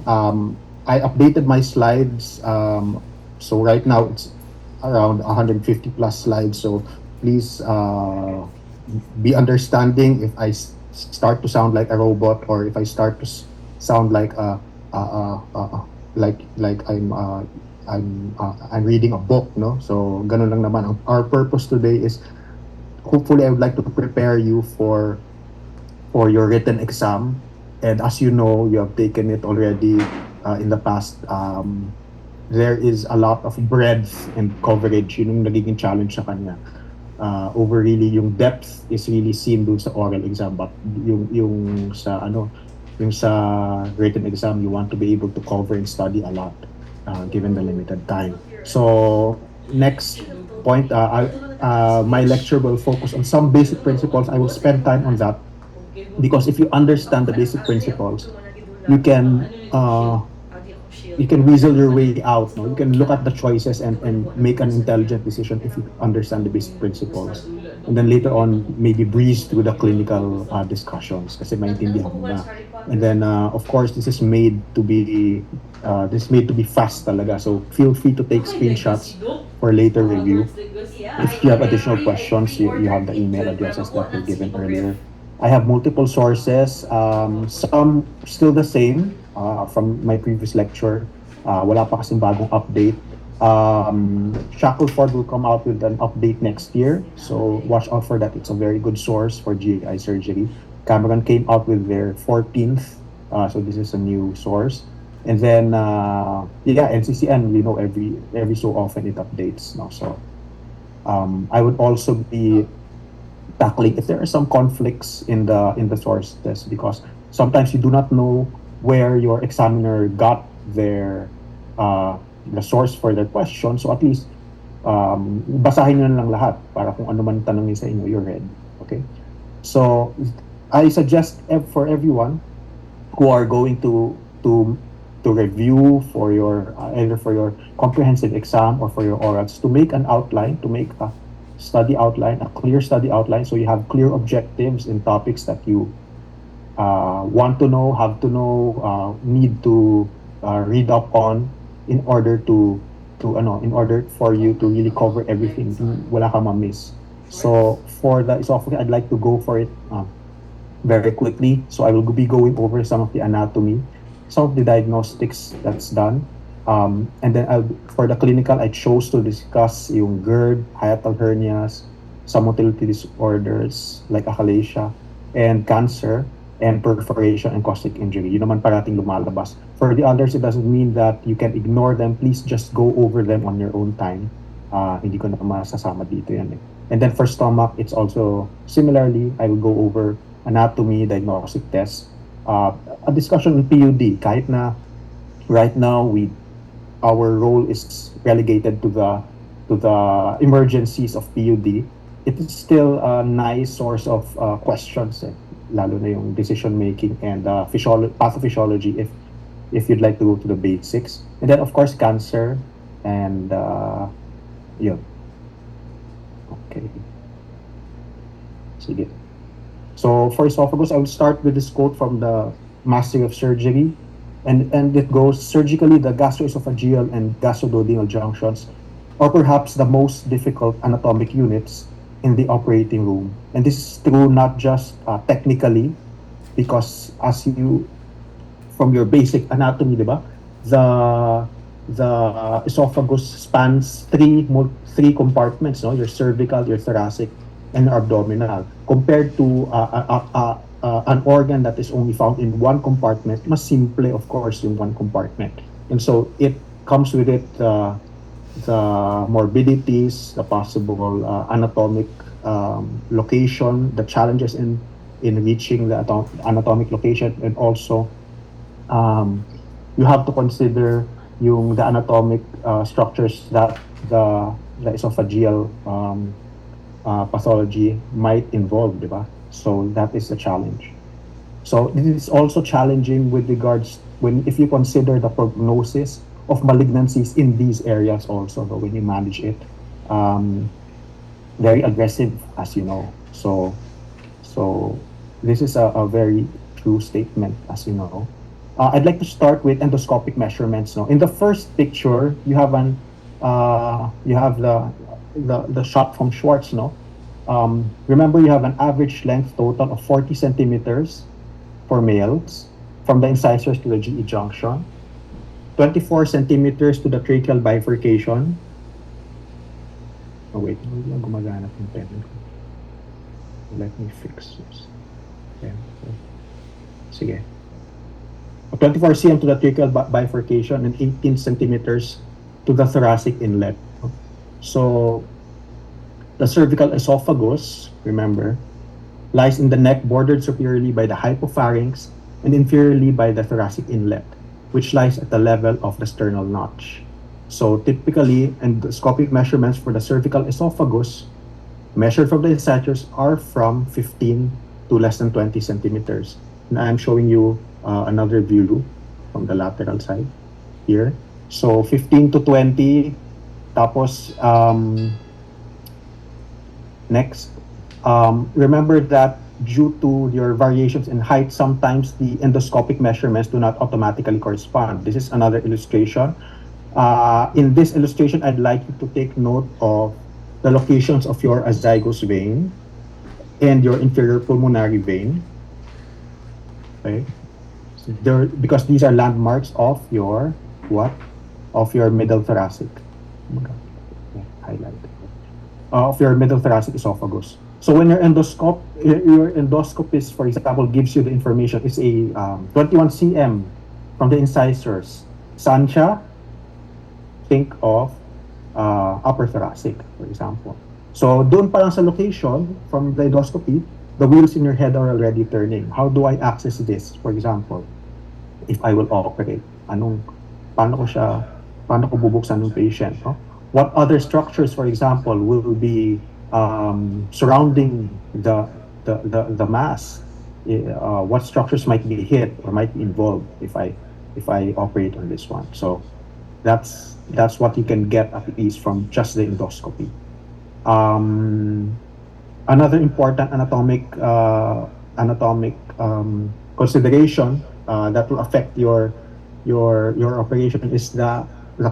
I updated my slides. So right now it's around 150 plus slides. So please be understanding if start to sound like a robot, or if I start to sound like I'm reading a book, no? So ganun lang naman. Our purpose today is, hopefully I would like to prepare you for your written exam. And as you know, you have taken it already in the past. There is a lot of breadth and coverage. Yun yung nagiging challenge sa kanya. Over really, yung depth is really seen dun sa oral exam, but yung sa written exam, you want to be able to cover and study a lot given the limited time. So next point, my lecture will focus on some basic principles. I will spend time on that because if you understand the basic principles, you can you can weasel your way out. No, you can look at the choices and make an intelligent decision if you understand the basic principles. And then later on, maybe breeze through the clinical discussions kasi maintindihan mo na. And then, of course, this is made to be fast talaga. So feel free to take screenshots for later review. If you have additional questions, you have the email addresses that were given earlier. I have multiple sources, some still the same from my previous lecture. Wala pa kasing bagong update. Shackelford will come out with an update next year, so watch out for that. It's a very good source for GI surgery. Cameron came out with their 14th, so this is a new source. And then, yeah, NCCN, every so often it updates now. So I would also be tackling if there are some conflicts in the sources, because sometimes you do not know where your examiner got their the source for their question. So at least basahin nyo na lang lahat para kung ano man tanongin sa inyo, you're ready. Okay? So I suggest for everyone who are going to review for your either for your comprehensive exam or for your orals, to make an outline, to make a study outline, a clear study outline, so you have clear objectives in topics that you want to know, have to know, need to read up on in order in order for you to really cover everything. Wala ka ma-miss. So for the esophagus, I'd like to go for it very quickly. So I will be going over some of the anatomy, some of the diagnostics that's done. And then for the clinical, I chose to discuss yung GERD, hiatal hernias, some motility disorders like achalasia, and cancer, and perforation and caustic injury. Yun naman parating lumalabas. For the others, it doesn't mean that you can ignore them. Please just go over them on your own time. Hindi ko na masasama dito yan eh. And then for stomach, it's also similarly, I will go over anatomy, diagnostic tests, a discussion on PUD. Kahit na right now our role is relegated to the emergencies of PUD, it is still a nice source of questions, lalo na yung decision making and pathophysiology if you'd like to go to the basics. And then of course cancer and yun. Okay. Sige. So for esophagus, I will start with this quote from the Master of Surgery. And it goes, surgically, the gastroesophageal and gastroduodenal junctions are perhaps the most difficult anatomic units in the operating room. And this is true not just technically, because as you, from your basic anatomy, diba, the esophagus spans three compartments, no? Your cervical, your thoracic, and abdominal. Compared to an organ that is only found in one compartment, mas simple, of course, in one compartment. And so it comes with it the morbidities, the possible anatomic location, the challenges in reaching the anatomic location, and also you have to consider the anatomic structures that the esophageal pathology might involve, diba? So that is a challenge. So this is also challenging with regards if you consider the prognosis of malignancies in these areas also, though, when you manage it. Very aggressive, as you know. So this is a very true statement, as you know. I'd like to start with endoscopic measurements. No, in the first picture, you have the shot from Schwartz. No, remember you have an average length total of 40 centimeters for males from the incisors to the GE junction, 24 centimeters to the tracheal bifurcation. Oh wait, hindi lang gumagana yung pen ko. Let me fix this. Okay. Sige. 24 cm to the tracheal bifurcation and 18 centimeters to the thoracic inlet. So the cervical esophagus, remember, lies in the neck bordered superiorly by the hypopharynx and inferiorly by the thoracic inlet, which lies at the level of the sternal notch. So typically, endoscopic measurements for the cervical esophagus measured from the incisors are from 15 to less than 20 centimeters. And I'm showing you another view from the lateral side here. So 15 to 20, tapos next, remember that due to your variations in height, sometimes the endoscopic measurements do not automatically correspond. This is another illustration. In this illustration, I'd like you to take note of the locations of your azygos vein and your inferior pulmonary vein. Okay, so because these are landmarks of your what? Of your middle thoracic. Okay, highlight of your middle thoracic esophagus. So when your endoscopist, for example, gives you the information, it's a 21 cm from the incisors. Saan siya? Think of upper thoracic, for example. So doon pa lang sa location from the endoscopy, the wheels in your head are already turning. How do I access this? For example, if I will operate, paano ko bubuksan ng patient? No? What other structures, for example, will be surrounding the mass? What structures might be hit or might be involved if I operate on this one? So that's what you can get at least from just the endoscopy. Another important anatomic consideration that will affect your operation is the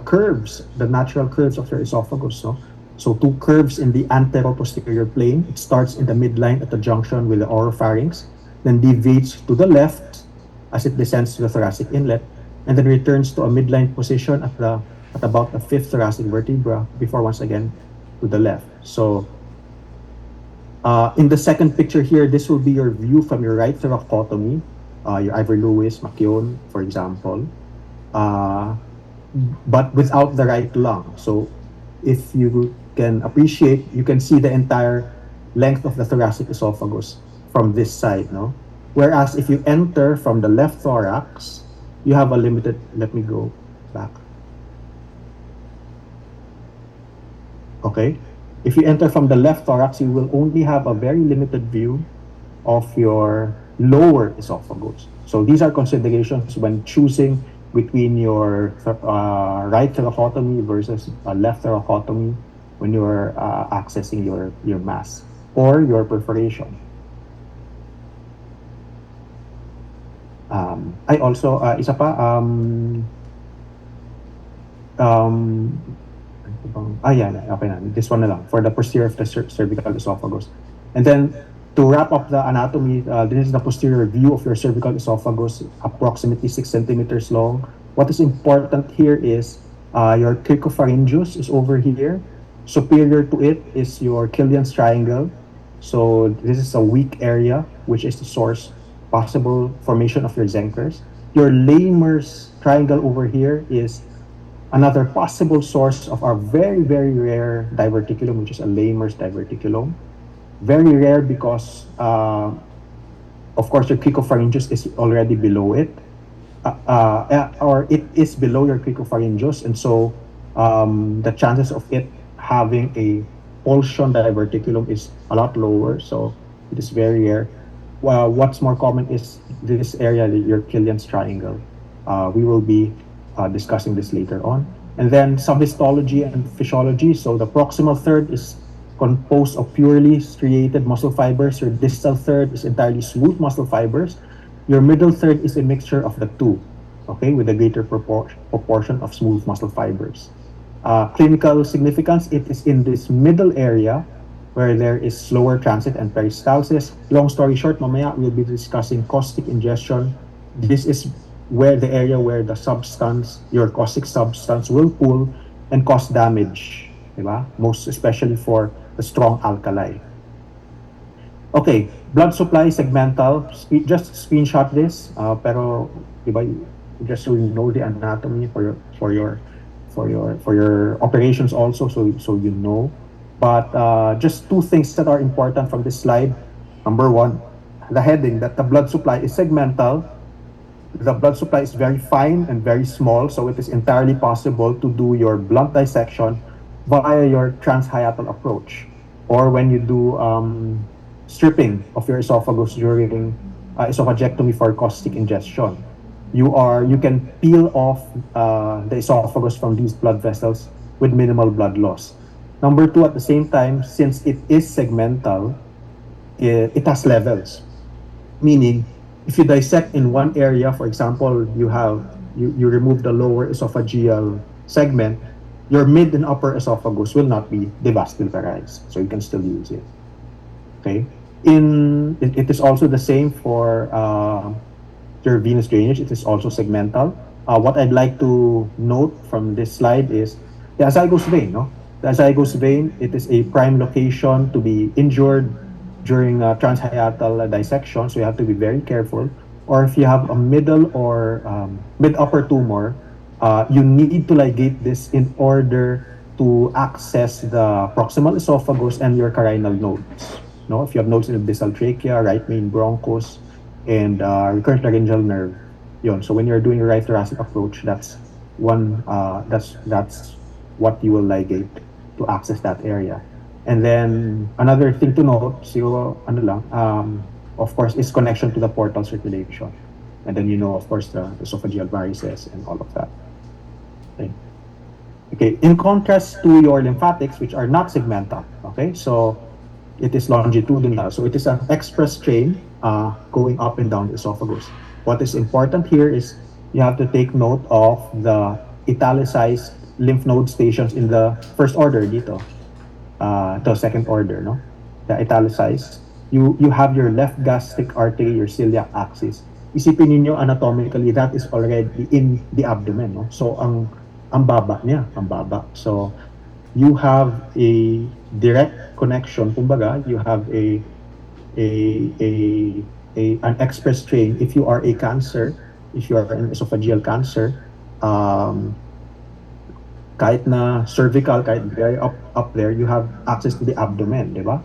curves, the natural curves of your esophagus. No? So two curves in the antero-posterior plane. It starts in the midline at the junction with the oropharynx, then deviates to the left as it descends to the thoracic inlet, and then returns to a midline position at about the fifth thoracic vertebra before once again to the left. So in the second picture here, this will be your view from your right thoracotomy, your Ivor-Lewis, Macchione, for example, but without the right lung. So if you can appreciate, you can see the entire length of the thoracic esophagus from this side, no? Whereas if you enter from the left thorax, you have a limited, let me go back. Okay, if you enter from the left thorax, you will only have a very limited view of your lower esophagus. So these are considerations when choosing between your right thoracotomy versus left thoracotomy when you're accessing your mass or your perforation. I also, isa pa, okay na. This one na lang for the posterior of the cervical esophagus. And then to wrap up the anatomy, this is the posterior view of your cervical esophagus, approximately 6 centimeters long. What is important here is your cricopharyngeus is over here. Superior to it is your Killian's triangle. So this is a weak area, which is the source possible formation of your Zenkers. Your Lammer's triangle over here is another possible source of our very, very rare diverticulum, which is a Lammer's diverticulum. Very rare because, of course, your cricopharyngeus is already below it, or it is below your cricopharyngeus, and so the chances of it having a pulsion diverticulum is a lot lower. So it is very rare. What's more common is this area, your Killian's triangle. We will be discussing this later on. And then some histology and physiology. So the proximal third is composed of purely striated muscle fibers. Your distal third is entirely smooth muscle fibers. Your middle third is a mixture of the two. okay, with a greater proportion of smooth muscle fibers. Clinical significance, it is in this middle area where there is slower transit and peristalsis. Long story short, mamaya we'll be discussing caustic ingestion. This is where the area where the substance, your caustic substance will pool and cause damage, diba? Most especially for the strong alkali. Okay, blood supply segmental. Just screenshot this. Pero, diba, just so you know the anatomy for your operations also, so you know. But just two things that are important from this slide. Number one, the heading that the blood supply is segmental. The blood supply is very fine and very small, so it is entirely possible to do your blunt dissection via your transhiatal approach, or when you do stripping of your esophagus during esophagectomy for caustic ingestion. You can peel off the esophagus from these blood vessels with minimal blood loss. Number two, at the same time, since it is segmental, it has levels. Meaning, if you dissect in one area, for example, you remove the lower esophageal segment, your mid and upper esophagus will not be devascularized, so you can still use it. Okay. It is also the same for your venous drainage. It is also segmental. What I'd like to note from this slide is the azygos vein. No, the azygos vein. It is a prime location to be injured during transhiatal dissection, so you have to be very careful. Or if you have a middle or mid upper tumor, you need to ligate this in order to access the proximal esophagus and your carinal nodes. No, if you have nodes in the distal trachea, right main bronchus, and recurrent laryngeal nerve, yun. So when you're doing a right thoracic approach, that's one. That's what you will ligate to access that area. And then another thing to note, siguro ano lang, of course, is connection to the portal circulation. And then of course, the esophageal varices and all of that. Okay. Okay. In contrast to your lymphatics, which are not segmental. Okay. So it is longitudinal. So it is an express train going up and down the esophagus. What is important here is you have to take note of the italicized lymph node stations in the first order dito. The second order, no? The italicized. You have your left gastric artery, your celiac axis. Isipin niyo anatomically that is already in the abdomen, no? So ang baba niya, ang baba. So you have a direct connection, kumbaga, you have a, a, an express train. If you are a cancer, if you are an esophageal cancer, kahit na cervical, kahit very up there, you have access to the abdomen, di ba?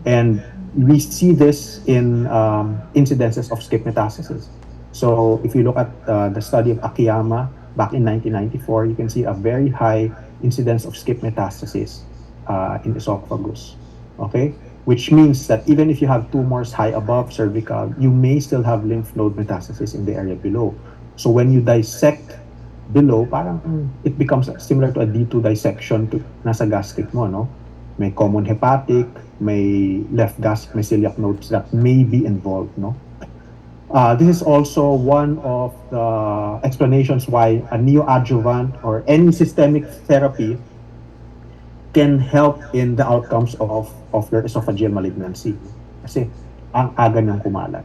And we see this in incidences of skip metastasis. So if you look at the study of Akiyama back in 1994, you can see a very high incidence of skip metastasis in esophagus. Okay? Which means that even if you have tumors high above cervical, you may still have lymph node metastasis in the area below. So when you dissect below, parang it becomes similar to a D2 dissection to nasa gastric mo, no? May common hepatic, may left gastric, may celiac nodes that may be involved, no? This is also one of the explanations why a neoadjuvant or any systemic therapy can help in the outcomes of your esophageal malignancy. Kasi ang aga niyang kumalat.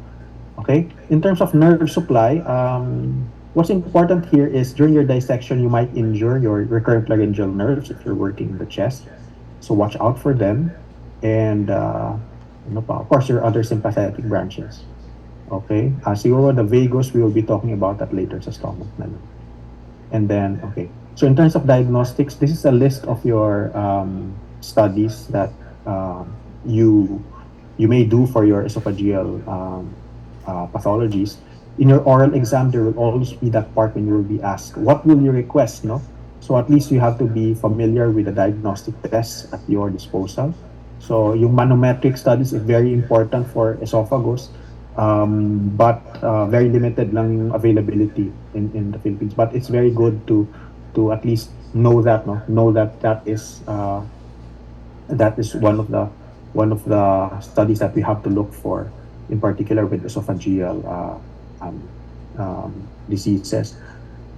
Okay? In terms of nerve supply, what's important here is during your dissection, you might injure your recurrent laryngeal nerves if you're working in the chest. So watch out for them. And of course, your other sympathetic branches. Okay? Siguro the vagus, we will be talking about that later sa stomach na lang. And then, okay. So in terms of diagnostics, this is a list of your studies that you may do for your esophageal pathologies. In your oral exam, there will always be that part when you will be asked, what will you request, no? So at least you have to be familiar with the diagnostic tests at your disposal. So yung manometric studies is very important for esophagus, but very limited lang yung availability in the Philippines. But it's very good to at least know that, no? Know that is one of the studies that we have to look for, in particular with esophageal diseases.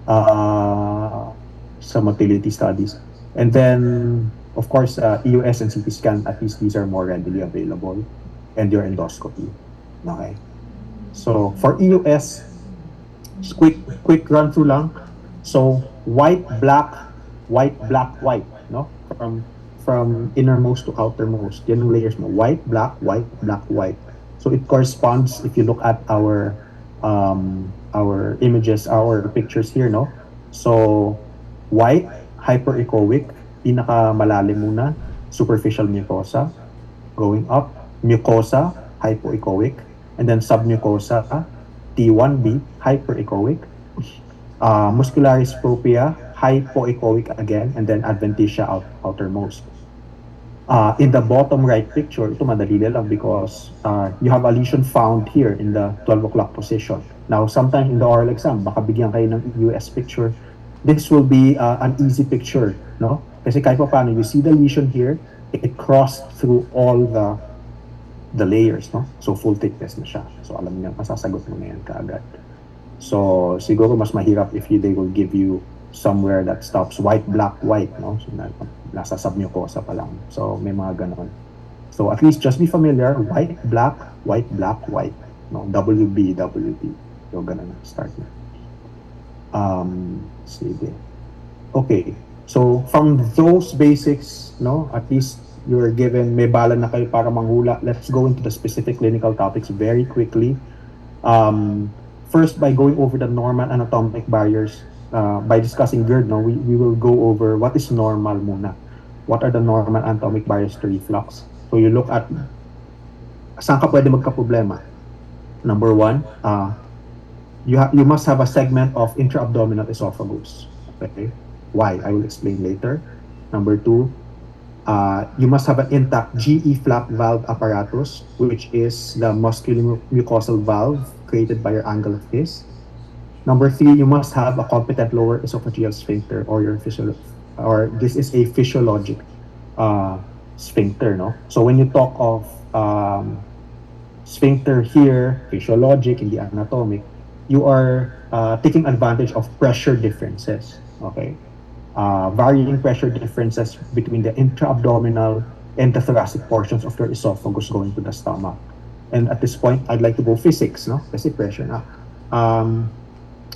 uh, some motility studies. And then, of course, EUS and CT scan, at least these are more readily available, and your endoscopy. Okay. So for EUS, just quick run through lang. So white, black, white, no? From innermost to outermost. Yan yung layers mo. White, black, white. So it corresponds if you look at our images, our pictures here, no? So white, hyperechoic, pinaka malalim muna, superficial mucosa, going up, mucosa, hypoechoic, and then submucosa, T1B, hyperechoic, muscularis propria, hypoechoic again, and then adventitia outermost. In the bottom right picture, ito madali lang because you have a lesion found here in the 12 o'clock position. Now, sometimes in the oral exam, baka bigyan kayo ng US picture. This will be an easy picture, no? Kasi kahit pa paano, you see the lesion here, it crossed through all the layers, no? So, full thickness na siya. So, alam niyo, masasagot mo na yan kaagad. So, siguro mas mahirap if they will give you somewhere that stops white, black, white, no? So, nasa submucosa pa lang. So, may mga ganon. So, at least just be familiar, white, black, white, black, white. No? WB, WB. So, ganon na. Start na. Sige. Okay. So, from those basics, no, at least you're given, may bala na kayo para manghula. Let's go into the specific clinical topics very quickly. First, by going over the normal anatomic barriers, by discussing GERD, no, we will go over what is normal muna. What are the normal anatomic barriers to reflux? So you look at saan ka pwede magka-problema. Number one, you must have a segment of intra-abdominal esophagus. Okay? Why? I will explain later. Number two, you must have an intact GE flap valve apparatus, which is the musculomucosal valve created by your angle of His. Number three, you must have a competent lower esophageal sphincter, or this is a physiologic sphincter, no? So when you talk of sphincter here, physiologic, hindi anatomic, you are taking advantage of pressure differences, okay? Varying pressure differences between the intra-abdominal and the thoracic portions of your esophagus going to the stomach. And at this point, I'd like to go physics, no? Kasi pressure na.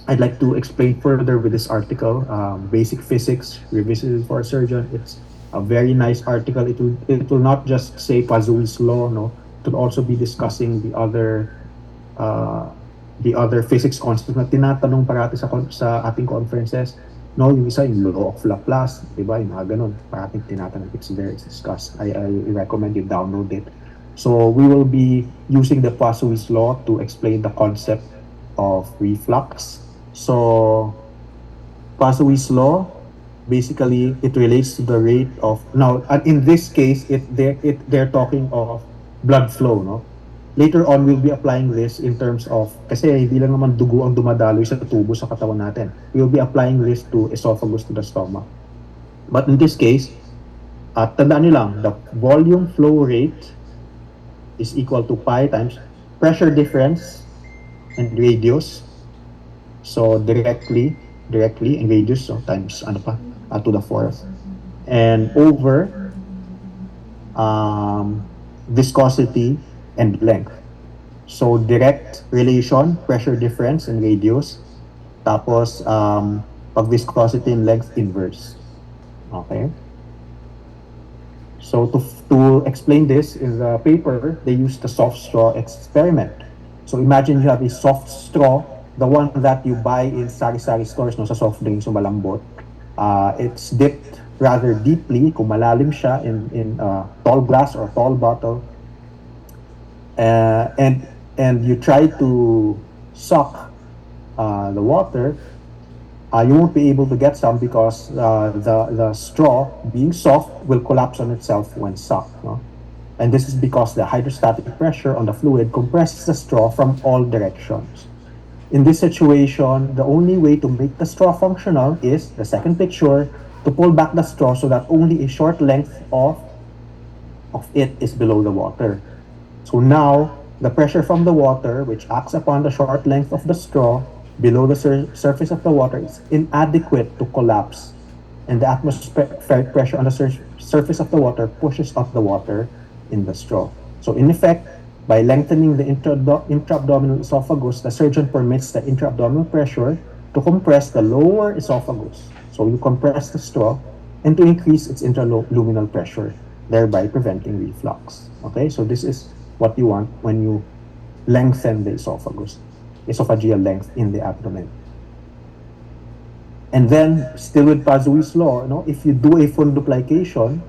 I'd like to explain further with this article, Basic Physics, Revisited for a Surgeon. It's a very nice article. It will not just say Pazui's law, no? It will also be discussing the other physics concepts na tinatanong parati sa ating conferences. No, yung isa, yung law of Laplace, di ba? Yung mga ganun, parating tinatanong. It's very discussed. I recommend you download it. So we will be using the Pazui's law to explain the concept of reflux. So Pazui's law, basically, it relates to the rate of, now, in this case, they're talking of blood flow, no? Later on, we'll be applying this in terms of, kasi hindi lang naman dugo ang dumadaloy sa tubo sa katawan natin. We'll be applying this to esophagus, to the stomach. But in this case, tandaan nyo lang, the volume flow rate is equal to pi times pressure difference and radius. So directly and radius, so times ano pa, to the fourth, and over viscosity and length. So direct relation, pressure difference and radius, tapos pag viscosity and length, inverse. Okay. So to explain this in the paper, they use the soft straw experiment. So imagine you have a soft straw, the one that you buy in sari-sari stores, no, sa soft drinks, so malambot. It's dipped rather deeply, kung malalim siya, in tall glass or tall bottle. And you try to suck the water, you won't be able to get some because the straw, being soft, will collapse on itself when sucked. No? And this is because the hydrostatic pressure on the fluid compresses the straw from all directions. In this situation, the only way to make the straw functional is, the second picture, to pull back the straw so that only a short length of it is below the water. So now, the pressure from the water, which acts upon the short length of the straw, below the surface of the water is inadequate to collapse, and the atmospheric pressure on the surface of the water pushes up the water in the straw. So, in effect, by lengthening the intra-abdominal esophagus, the surgeon permits the intra-abdominal pressure to compress the lower esophagus. So, you compress the straw and to increase its intraluminal pressure, thereby preventing reflux. Okay, so this is what you want when you lengthen the esophagus, esophageal length in the abdomen. And then, still with Pazui's law, if you do a fundoplication,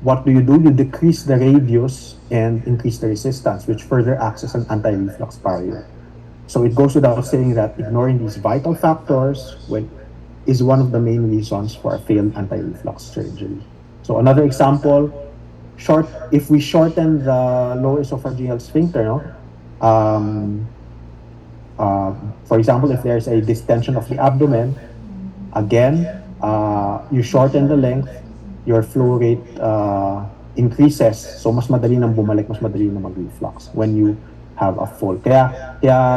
what do? You decrease the radius and increase the resistance, which further acts as an anti-reflux barrier. So it goes without saying that ignoring these vital factors is one of the main reasons for a failed anti-reflux surgery. So another example, if we shorten the lower esophageal sphincter, um, for example, if there's a distension of the abdomen, again, you shorten the length, your flow rate increases. So mas madali nang bumalik, mas madali na mag-reflux when you have a fall. Kaya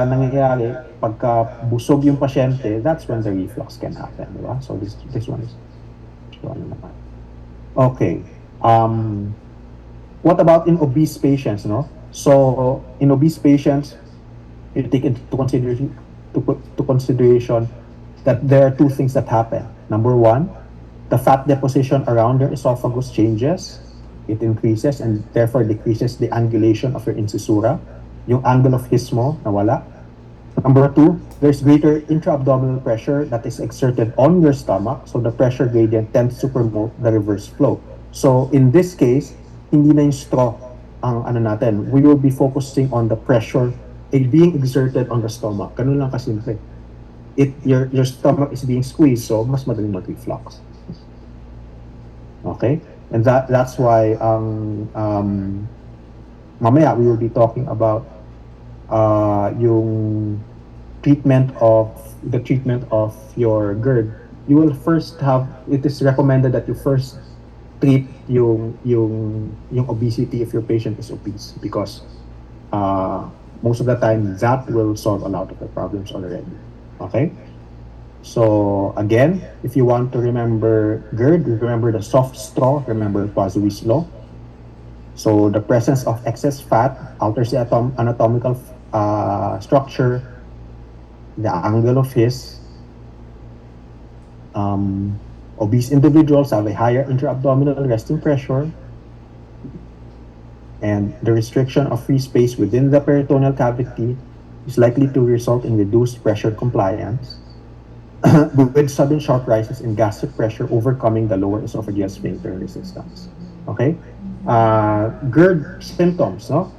nangyayari, pagka busog yung pasyente, that's when the reflux can happen, di ba? So this one is, so ano naman. Okay. What about in obese patients, no? So in obese patients, you take into consideration that there are two things that happen. Number one, the fat deposition around your esophagus changes. It increases and therefore decreases the angulation of your incisura. Yung angle of his mo, nawala. Number two, there's greater intra-abdominal pressure that is exerted on your stomach. So the pressure gradient tends to promote the reverse flow. So in this case, hindi na yung straw ang ano natin. We will be focusing on the pressure being exerted on the stomach. Ganun lang kasimple. Your stomach is being squeezed, so mas madaling mag-reflux. Okay? And that's why mamaya we will be talking about yung treatment of your GERD. You will first it is recommended that you first treat yung obesity if your patient is obese, because most of the time that will solve a lot of the problems already. Okay? So again, if you want to remember GERD, remember the soft straw, remember Pazui's law. So the presence of excess fat alters the anatomical structure, the angle of his. Obese individuals have a higher intra-abdominal resting pressure, and the restriction of free space within the peritoneal cavity is likely to result in reduced pressure compliance, with sudden sharp rises in gastric pressure overcoming the lower esophageal sphincter resistance. Okay? GERD symptoms, no?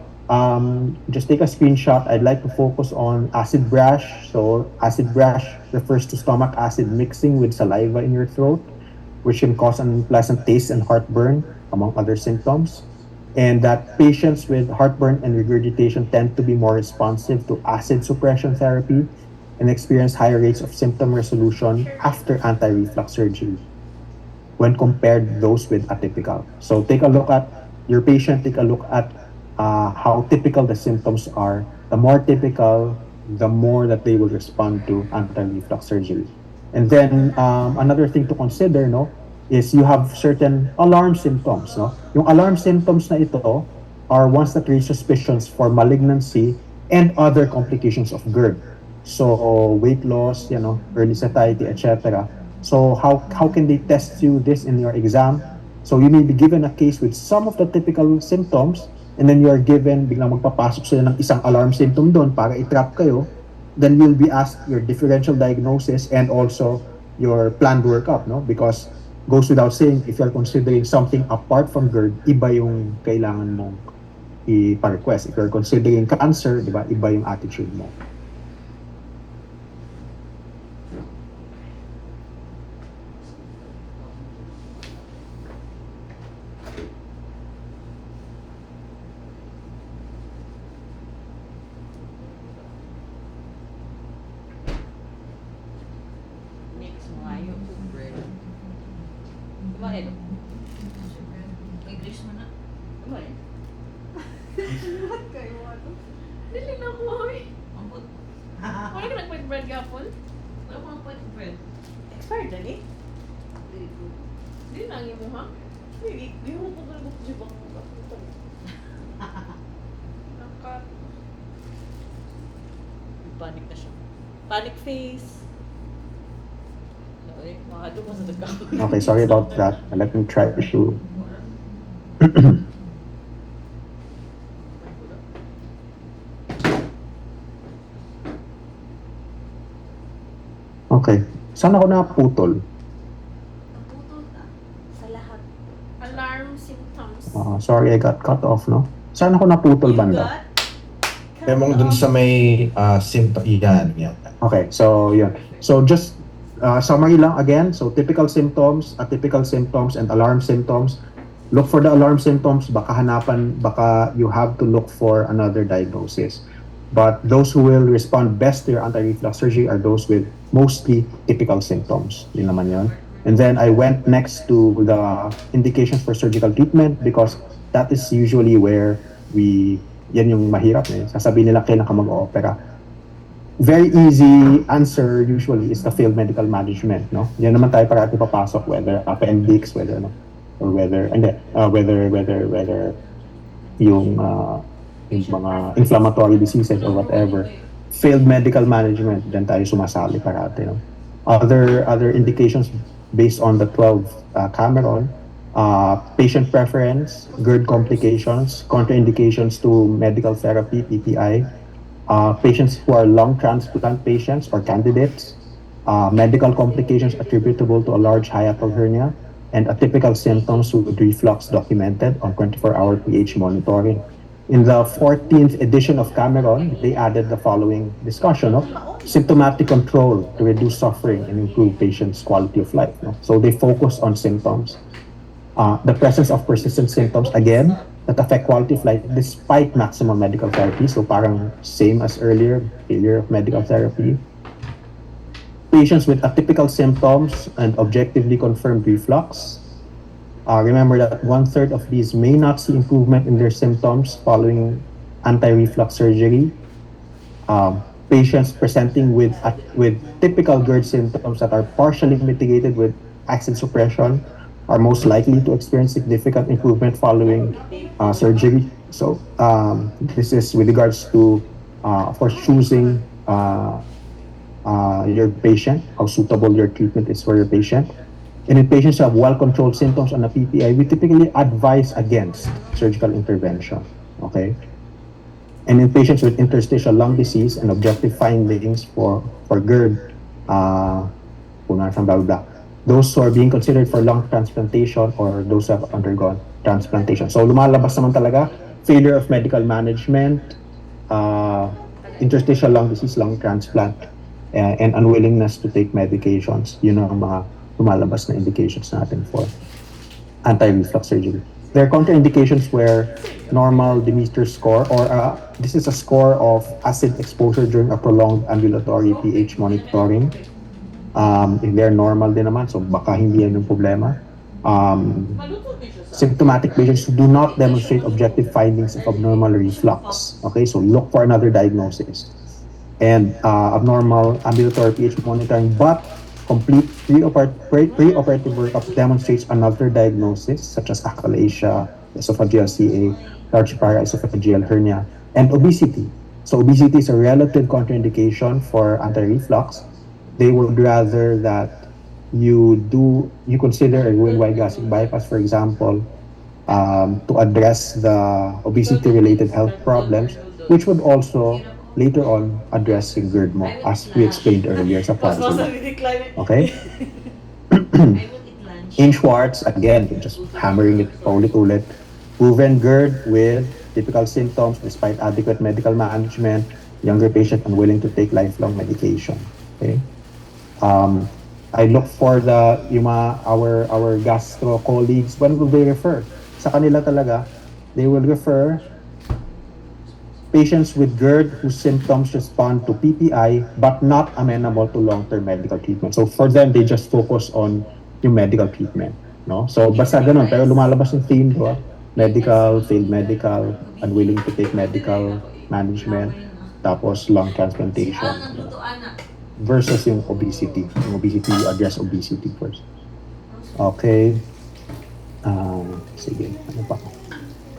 Just take a screenshot. I'd like to focus on acid brash. So acid brash refers to stomach acid mixing with saliva in your throat, which can cause an unpleasant taste and heartburn, among other symptoms. And that patients with heartburn and regurgitation tend to be more responsive to acid suppression therapy and experience higher rates of symptom resolution after anti-reflux surgery when compared those with atypical. So take a look at your patient, take a look at how typical the symptoms are. The more typical, the more that they will respond to anti-reflux surgery. And then another thing to consider, no, is you have certain alarm symptoms, no? Yung alarm symptoms na ito are ones that raise suspicions for malignancy and other complications of GERD. So weight loss, early satiety, etc. So how can they test you this in your exam? So you may be given a case with some of the typical symptoms, and then you are given, biglang magpapasok sila ng isang alarm symptom doon para i-trap kayo. Then you'll be asked your differential diagnosis and also your planned workup, no? Because goes without saying, if you're considering something apart from GERD, iba yung kailangan mong i-request. If you're considering cancer, di ba, iba yung attitude mo. Kemarin. English mana? Kemarin. Lahat kayo ano? Dili na ko ay. Ambot. Wala ka nag-point bread gapon? Wala mga point bread. Expired na ni? Dili ko. Hindi na ang imo ha? Di mo ko talaga ko jibang ko. Naka... Panic na siya. Panic face. Makado mo sa dagkakon. Okay, sorry about that. Let me try to. Okay. Saan ako naputol? Naputol ka sa lahat. Alarm symptoms. Sorry, I got cut off, no? Saan ako naputol, banda? Memang dun sa may symptom, yan. Okay, so yun. So just summary lang again. So typical symptoms, atypical symptoms, and alarm symptoms. Look for the alarm symptoms. Baka you have to look for another diagnosis. But those who will respond best to your anti-reflux surgery are those with mostly typical symptoms. Yun naman yun. And then I went next to the indications for surgical treatment because that is usually where yan yung mahirap eh. Sasabihin nila kailan ka mag-opera. Very easy answer usually is the failed medical management, no? Yan naman tayo parati papasok, whether appendix, whether yung mga inflammatory diseases or whatever. Failed medical management, dyan tayo sumasali parati, no? Other indications based on the 12 Cameron, patient preference, GERD complications, contraindications to medical therapy, PPI, patients who are lung transplant patients or candidates, medical complications attributable to a large hiatal hernia, and atypical symptoms with reflux documented on 24-hour pH monitoring. In the 14th edition of Cameron, they added the following discussion of symptomatic control to reduce suffering and improve patients' quality of life. No? So they focus on symptoms. The presence of persistent symptoms, again, that affect quality of life despite maximal medical therapy. So parang same as earlier, failure of medical therapy. Patients with atypical symptoms and objectively confirmed reflux. Remember that 1/3 of these may not see improvement in their symptoms following anti-reflux surgery. Patients presenting with typical GERD symptoms that are partially mitigated with acid suppression are most likely to experience significant improvement following surgery. So this is with regards to, of course, choosing your patient, how suitable your treatment is for your patient. And in patients who have well-controlled symptoms on a PPI, we typically advise against surgical intervention. Okay? And in patients with interstitial lung disease and objective findings for GERD, those who are being considered for lung transplantation or those who have undergone transplantation. So lumalabas naman talaga, failure of medical management, interstitial lung disease, lung transplant, and unwillingness to take medications. Yun ang mga lumalabas na indications natin for anti-reflux surgery. There are contraindications where normal Demeter score, or this is a score of acid exposure during a prolonged ambulatory pH monitoring. If they're normal din naman, so baka hindi yan yung problema. Symptomatic patients who do not demonstrate objective findings of abnormal reflux. Okay, so look for another diagnosis. And abnormal ambulatory pH monitoring, but complete preoperative workup demonstrates another diagnosis such as achalasia, esophageal CA, large paraesophageal hernia, and obesity. So obesity is a relative contraindication for anti-reflux. They would rather that you consider a wide gastric bypass, for example, to address the obesity-related health problems, which would also later on addressing GERD mo, as we explained earlier sa formula. Okay? In Schwartz, again, just hammering it ulit-ulit, proven GERD with typical symptoms despite adequate medical management, younger patient unwilling to take lifelong medication. Okay? I look for our gastro colleagues, when will they refer? Sa kanila talaga, they will refer patients with GERD whose symptoms respond to PPI but not amenable to long-term medical treatment. So for them, they just focus on yung medical treatment. No? So basta ganun, pero lumalabas yung theme ko, medical, failed medical, unwilling to take medical management. tapos lung Si transplantation, Al nagluto, anak. versus yung obesity. Yung obesity, you address obesity first. Okay. Sige, ano pa?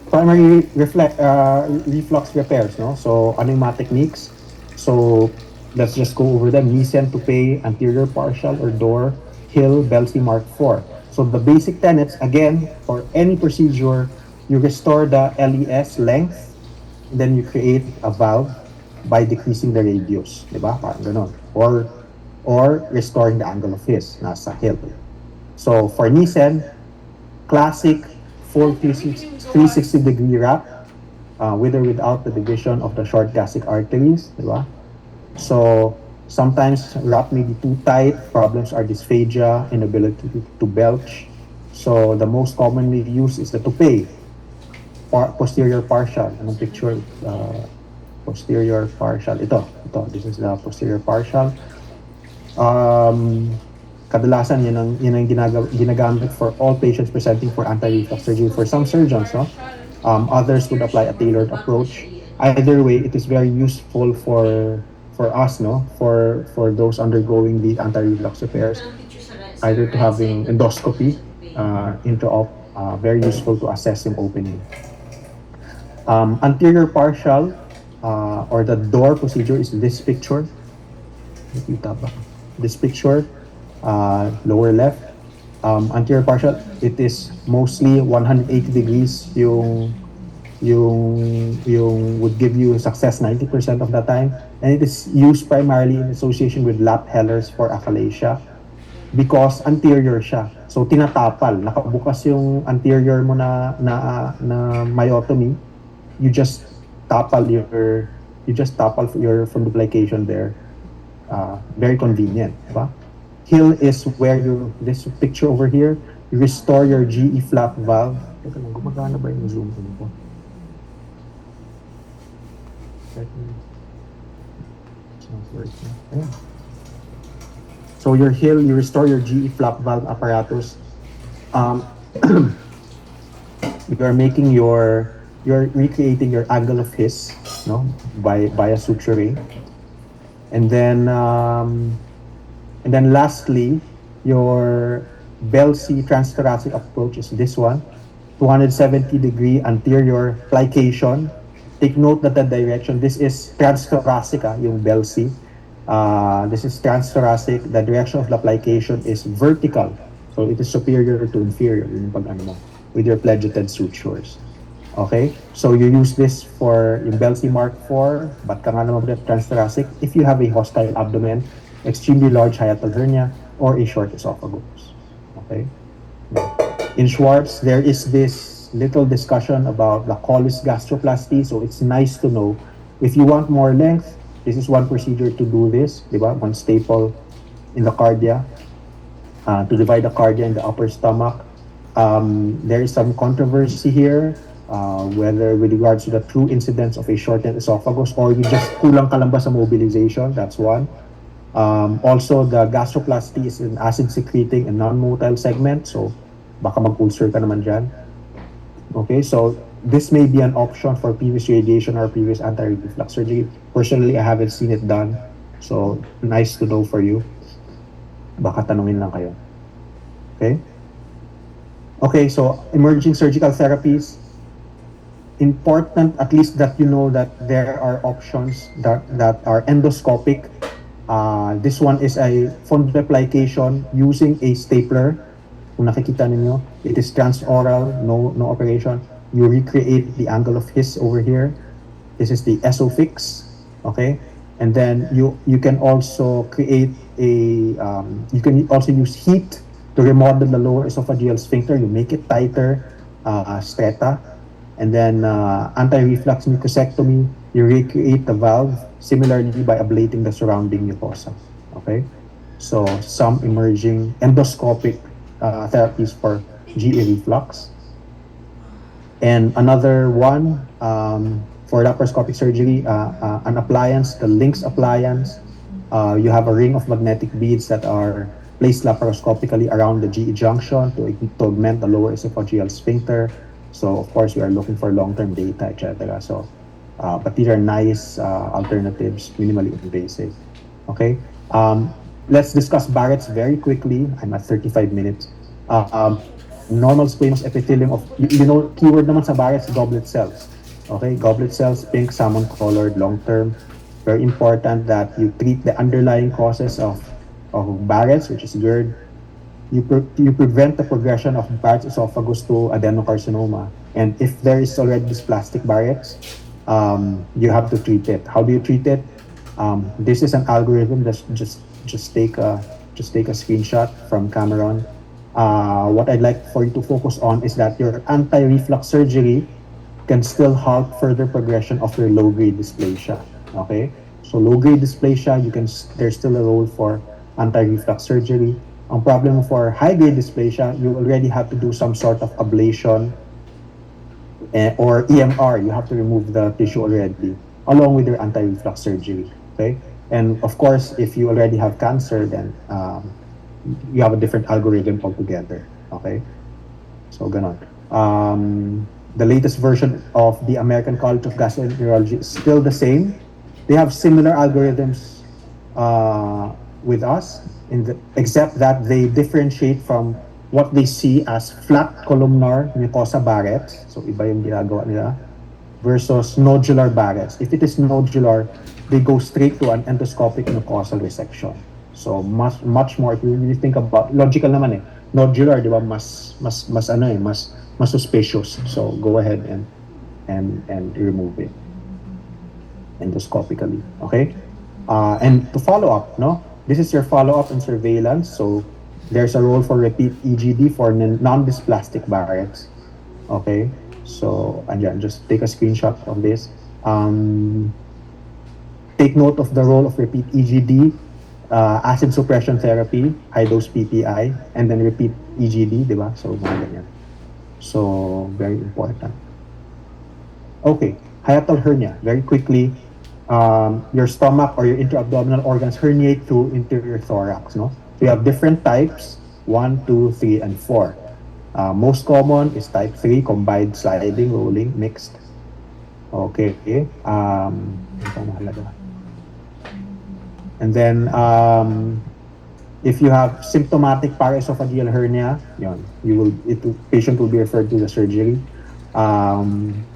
Primary reflux repairs, no? So, ano yung mga techniques? So, let's just go over them. Nissen, Toupet, anterior partial or door, Hill, Belsey, Mark 4. So, the basic tenets, again, for any procedure, you restore the LES length, and then you create a valve by decreasing the radius. Diba? Parang ganon. Or restoring the angle of his, nasa Hill. So, for Nissen, classic full 360-degree wrap, with or without the division of the short gastric arteries, di ba? So, sometimes wrap may be too tight, problems are dysphagia, inability to belch. So, the most commonly used is the toupet, posterior partial. Anong picture? Posterior partial. This is the posterior partial. Kadalasan yun ang ginagamit for all patients presenting for anti-reflux surgery. For some surgeons, no? Others would apply a tailored approach. Either way, it is very useful for us, no? For those undergoing the anti-reflux repairs, either to having endoscopy, intra-op, very useful to assess yung opening. Anterior partial, or the door procedure is this picture. This picture, lower left. Anterior partial, it is mostly 180 degrees yung would give you success 90% of the time, and it is used primarily in association with lap hellers for achalasia because anterior siya. So tinatapal, nakabukas yung anterior mo na myotomy. You just tapal your fundoplication there. Very convenient, diba? Hill is where this picture over here, you restore your GE flap valve. Teka lang, gumagana ba yung zoom ko nito? It's not working. Ayan. So your Hill, you restore your GE flap valve apparatus. You're recreating your angle of his, no, by a suturing. And then lastly, your Belsey transthoracic approach is this one, 270-degree anterior plication. Take note that the direction, this is transthoracic, yung Belsey. This is transthoracic. The direction of the plication is vertical. So it is superior to inferior yung pag-ano mo, with your pleated sutures. Okay? So you use this for yung Belsey Mark 4, but ka nga naman transthoracic if you have a hostile abdomen, extremely large hiatal hernia, or a short esophagus. Okay? In Schwartz, there is this little discussion about the collis gastroplasty, so it's nice to know. If you want more length, this is one procedure to do this, di ba? One staple in the cardia, to divide the cardia in the upper stomach. There is some controversy here, whether with regards to the true incidence of a shortened esophagus or you just kulang ka lang ba sa mobilization, that's one. Also, the gastroplasty is an acid-secreting and non-motile segment, so baka mag-ulcer ka naman dyan. Okay, so this may be an option for previous radiation or previous anti-reflux surgery. Personally, I haven't seen it done, so nice to know for you. Baka tanungin lang kayo. Okay? Okay, so emerging surgical therapies. Important at least that you know that there are options that are endoscopic. This one is a fundoplication using a stapler. Kung nakikita ninyo, it is transoral, no operation. You recreate the angle of his over here. This is the Esophagus, okay? And then you can also create you can also use heat to remodel the lower esophageal sphincter. You make it tighter, stretta. And then anti-reflux mucosectomy, you recreate the valve similarly by ablating the surrounding mucosa. Okay? So some emerging endoscopic therapies for GE reflux. And another one, for laparoscopic surgery, an appliance, the Lynx appliance. You have a ring of magnetic beads that are placed laparoscopically around the GE junction to augment the lower esophageal sphincter. So of course we are looking for long-term data, etc. So But these are nice alternatives, minimally invasive. Okay. Let's discuss Barrett's very quickly. I'm at 35 minutes. Normal squamous epithelium of, keyword naman sa Barrett's, goblet cells. Okay, goblet cells, pink, salmon colored, long term. Very important that you treat the underlying causes of Barrett's, which is GERD. You prevent the progression of Barrett's esophagus to adenocarcinoma. And if there is already this plastic Barrett's, you have to treat it. How do you treat it? This is an algorithm. Just take a screenshot from Cameron. What I'd like for you to focus on is that your anti-reflux surgery can still halt further progression of your low-grade dysplasia. Okay, so low-grade dysplasia, there's still a role for anti-reflux surgery. Ang problem for high-grade dysplasia, you already have to do some sort of ablation or EMR. You have to remove the tissue already, along with your anti-reflux surgery. Okay, and of course, if you already have cancer, then you have a different algorithm altogether. Okay, so ganon. The latest version of the American College of Gastroenterology is still the same. They have similar algorithms with us, except that they differentiate from what they see as flat columnar mucosa Barrett's. So iba yung ginagawa nila versus nodular Barrett's. If it is nodular, they go straight to an endoscopic mucosal resection. So much more, if you really think about, logical naman eh, nodular, di ba, mas suspicious. So go ahead and remove it endoscopically. Okay, and to follow up, no, this is your follow up and surveillance. So there's a role for repeat EGD for non-dysplastic Barrett's. Okay, so again, just take a screenshot of this. Take note of the role of repeat EGD, acid suppression therapy, high dose PPI, and then repeat EGD, di ba? So mga ganyan. So very important. Okay, hiatal hernia. Very quickly, your stomach or your intra-abdominal organs herniate through interior thorax. No, so you have different types: 1, 2, 3, and 4. Most common is type 3, combined sliding, rolling, mixed. Okay. Ito mahalaga. And then if you have symptomatic paraesophageal hernia, patient will be referred to the surgery.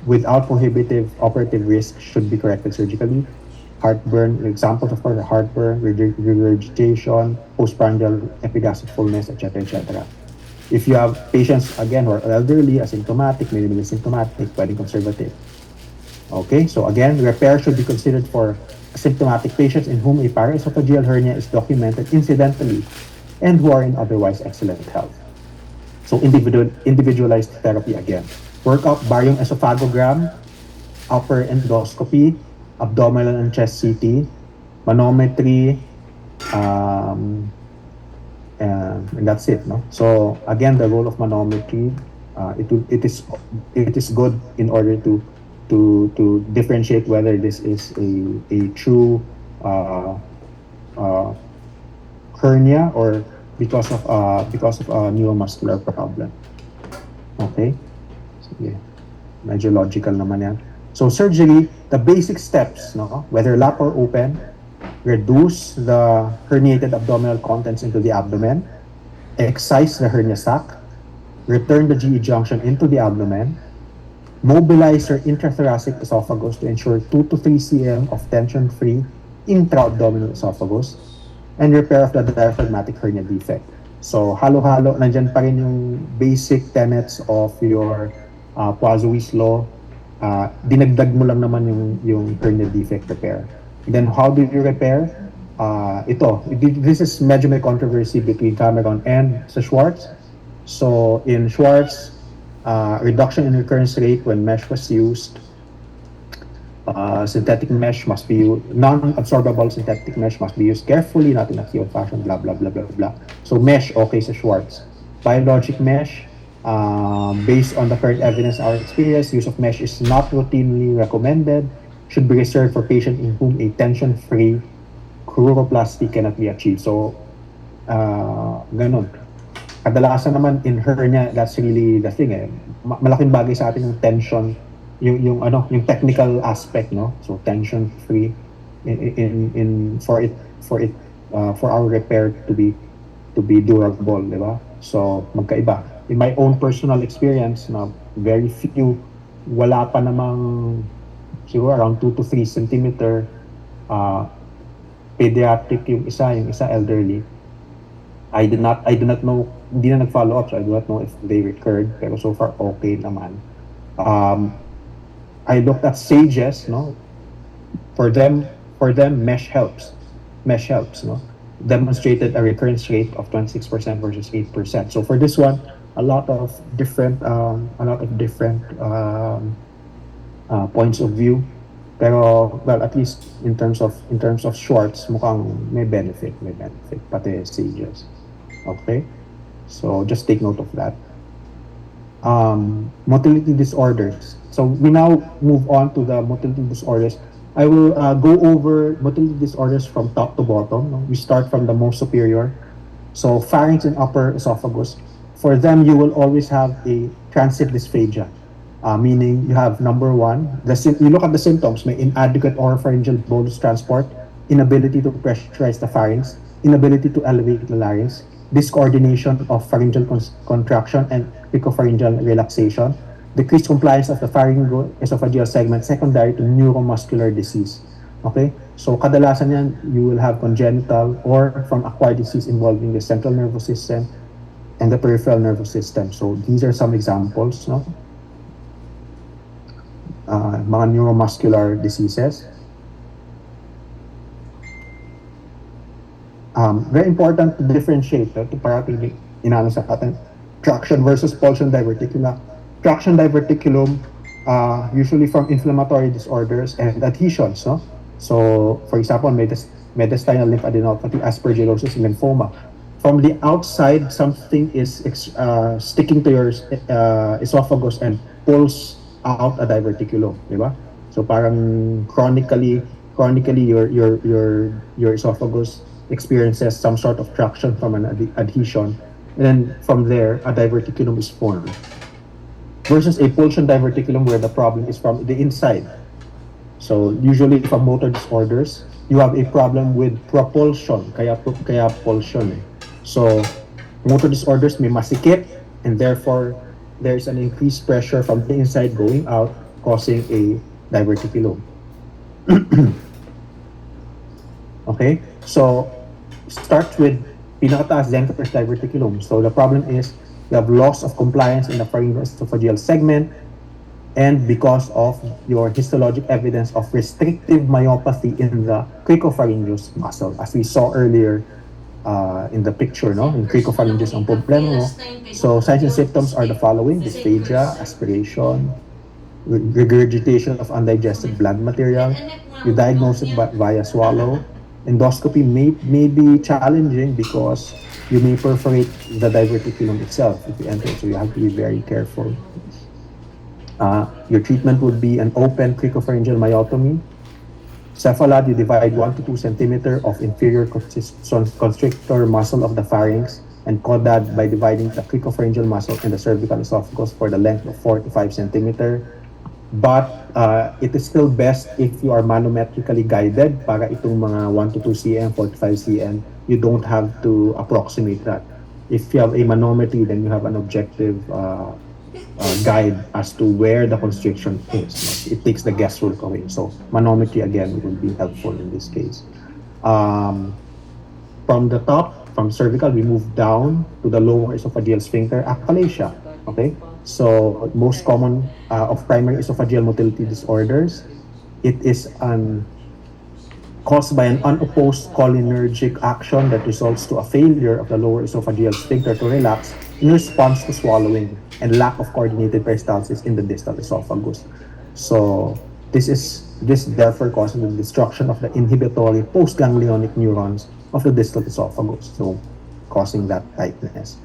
Without prohibitive operative risk, should be corrected surgically. Heartburn, examples of course, heartburn, regurgitation, postprandial epigastric fullness, etc., etc. If you have patients again who are elderly, asymptomatic, minimally symptomatic, pwedeng conservative. Okay, so again, repair should be considered for asymptomatic patients in whom a paraesophageal hernia is documented incidentally and who are in otherwise excellent health. So individualized therapy again. Workup, barium esophagogram, upper endoscopy, abdominal and chest CT, manometry, and that's it. No. So again, the role of manometry, it is good in order to differentiate whether this is a true hernia or because of a neuromuscular problem. Okay. Yeah, medyo logical naman yan. So surgery, the basic steps, no, whether lap or open, reduce the herniated abdominal contents into the abdomen, excise the hernia sac, return the GE junction into the abdomen, mobilize your intrathoracic esophagus to ensure 2 to 3 cm of tension-free intra-abdominal esophagus, and repair of the diaphragmatic hernia defect. So halo-halo, nandyan pa rin yung basic tenets of your Poiseuille's law. Dinagdag mo lang naman yung hernia defect repair. Then how do you repair? This is medyo may controversy between Cameron and sa Schwartz. So in Schwartz, reduction in recurrence rate when mesh was used. Synthetic mesh must be used, non-absorbable synthetic mesh must be used carefully, not in a key fashion, blah, blah, blah, blah, blah. So mesh, okay sa Schwartz. Biologic mesh, based on the current evidence, our experience, use of mesh is not routinely recommended, should be reserved for patients in whom a tension-free chororoplasty cannot be achieved. So, ganun. Kadalasan naman in hernia, that's really the thing eh. Malaking bagay sa atin yung tension yung technical aspect, no? So tension free in for it for our repair to be durable, di ba? So magkaiba. In my own personal experience, na very few, wala pa namang siguro around 2 to 3 centimeter, uh, pediatric yung isa elderly. I do not know, hindi na nag-follow up, so I do not know if they recurred, pero so far okay naman. Um, I looked at SAGES, no? For them, mesh helps, no? Demonstrated a recurrence rate of 26% versus 8%. So for this one, a lot of different points of view. Pero well, at least in terms of shorts, mukhang may benefit pati SAGES. Okay? So just take note of that. Motility disorders. So we now move on to the motility disorders. I will go over motility disorders from top to bottom, no? We start from the most superior. So pharynx and upper esophagus. For them, you will always have a transit dysphagia, meaning you have number one, you look at the symptoms, may inadequate oropharyngeal bolus transport, inability to pressurize the pharynx, inability to elevate the larynx, discoordination of pharyngeal contraction and cricopharyngeal relaxation, decreased compliance of the pharyngoesophageal segment secondary to neuromuscular disease. Okay? So kadalasan yan, you will have congenital or from acquired disease involving the central nervous system and the peripheral nervous system. So these are some examples, no? Mga neuromuscular diseases. Very important to differentiate, to parati inano sa atin, traction versus pulsion diverticula. Traction diverticulum, usually from inflammatory disorders and adhesions, no? So, for example, mediastinal lymphadenopathy, aspergillosis, lymphoma. From the outside, something is sticking to your esophagus and pulls out a diverticulum, di ba? So parang chronically your esophagus experiences some sort of traction from an adhesion, and then from there a diverticulum is formed. Versus a pulsion diverticulum where the problem is from the inside. So usually from motor disorders, you have a problem with propulsion, kaya pulsion. So motor disorders may masikip, and therefore there's an increased pressure from the inside going out, causing a diverticulum. Okay, so start with pinakataas Zenker's diverticulum. So the problem is you have loss of compliance in the pharyngoesophageal segment, and because of your histologic evidence of restrictive myopathy in the cricopharyngeus muscle, as we saw earlier in the picture, no? In cricopharyngeus ang problema mo. So signs and symptoms are the following: dysphagia, aspiration, regurgitation of undigested blood material. You diagnose it via swallow. Endoscopy may be challenging because you may perforate the diverticulum itself if you enter, so you have to be very careful. Your treatment would be an open cricopharyngeal myotomy. Cephalad, you divide 1 to 2 centimeter of inferior constrictor muscle of the pharynx, and caudad by dividing the cricopharyngeal muscle and the cervical esophagus for the length of 4 to 5 centimeter. But it is still best if you are manometrically guided para itong mga 1 to 2 cm, 4 to 5 cm, you don't have to approximate that. If you have a manometry, then you have an objective guide as to where the constriction is. It takes the guesswork away. So manometry again will be helpful in this case. From the top, from cervical, we move down to the lower esophageal sphincter, achalasia. Okay, so most common of primary esophageal motility disorders, it is caused by an unopposed cholinergic action that results to a failure of the lower esophageal sphincter to relax in response to swallowing and lack of coordinated peristalsis in the distal esophagus. So this therefore causes the destruction of the inhibitory postganglionic neurons of the distal esophagus, so causing that tightness.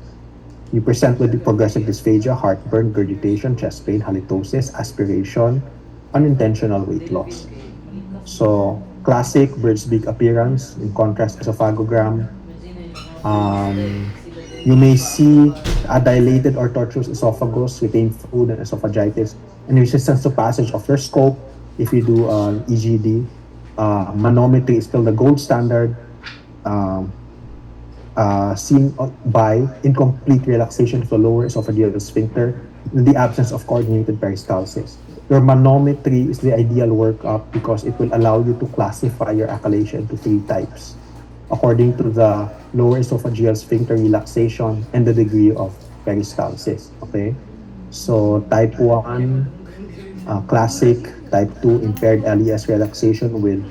You present with the progressive dysphagia, heartburn, regurgitation, chest pain, halitosis, aspiration, unintentional weight loss. So classic bird's beak appearance, in contrast esophagogram. You may see a dilated or tortuous esophagus, retained food, and esophagitis and resistance to passage of your scope. If you do EGD, manometry is still the gold standard. Um, Seen by incomplete relaxation of the lower esophageal sphincter in the absence of coordinated peristalsis. Your manometry is the ideal workup because it will allow you to classify your achalasia into three types according to the lower esophageal sphincter relaxation and the degree of peristalsis. Okay? So type 1, classic, type 2, impaired LES relaxation with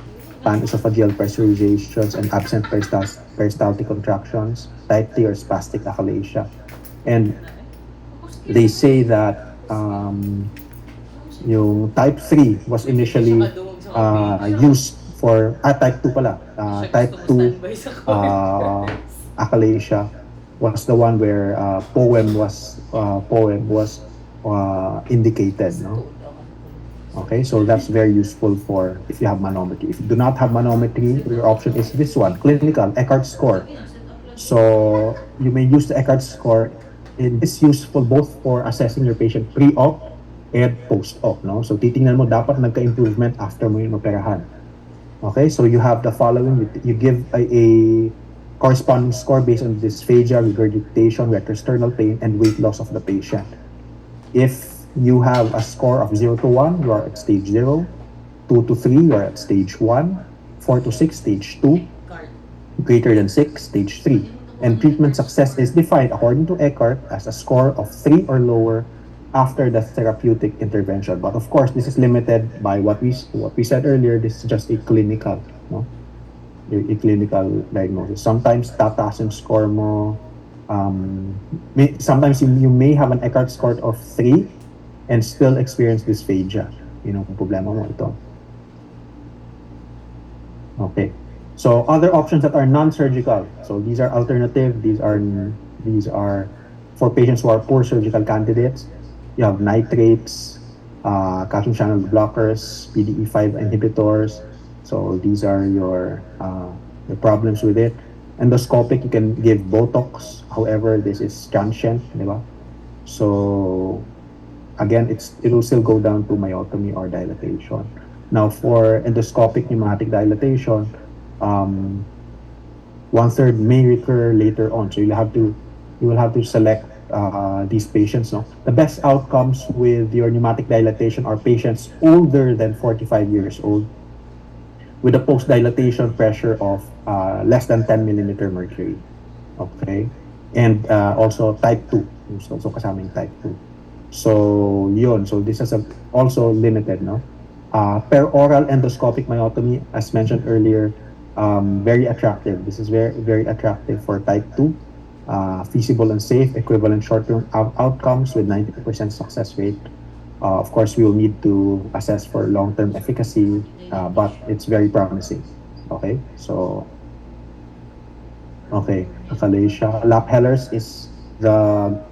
pan-esophageal pressurizations and absent peristaltic contractions, type 3 or spastic achalasia. And they say that yung type 3 was initially used for, type 2 pala, type 2 achalasia was the one where poem was indicated, no? Okay, so that's very useful for if you have manometry. If you do not have manometry, your option is this one, clinical, Eckhart score. So you may use the Eckhart score. It is useful both for assessing your patient pre-op and post-op, no? So titingnan mo, dapat nagka-improvement after mo yung operahan. Okay, so you have the following. You give a corresponding score based on dysphagia, regurgitation, retrosternal pain, and weight loss of the patient. If you have a score of 0 to 1, you are at stage 0. 2 to 3, you are at stage 1. 4 to 6, stage 2. Greater than 6, stage 3. And treatment success is defined according to Eckhart as a score of 3 or lower after the therapeutic intervention. But of course, this is limited by what we said earlier. This is just a clinical, no? A clinical diagnosis. Sometimes tataas yung score mo. Sometimes you may have an Eckhart score of 3 and still experience dysphagia. Yun ang problema mo ito. Okay. So other options that are non-surgical. So these are alternative. These are for patients who are poor surgical candidates. You have nitrates, calcium channel blockers, PDE5 inhibitors. So these are your the problems with it. Endoscopic, you can give Botox. However, this is transient, di ba? So again, it will still go down to myotomy or dilatation. Now, for endoscopic pneumatic dilatation, 1/3 may recur later on. So you will have to select these patients. No, the best outcomes with your pneumatic dilatation are patients older than 45 years old, with a post-dilatation pressure of less than 10 millimeter mercury. Okay, and also type 2. So kasamang type 2. So yun. So this is also limited, no? Per-oral endoscopic myotomy, as mentioned earlier, very attractive. This is very, very attractive for type 2. Feasible and safe, equivalent short-term outcomes with 90% success rate. Of course, we will need to assess for long-term efficacy, but it's very promising. Okay, so achalasia. Lapellers is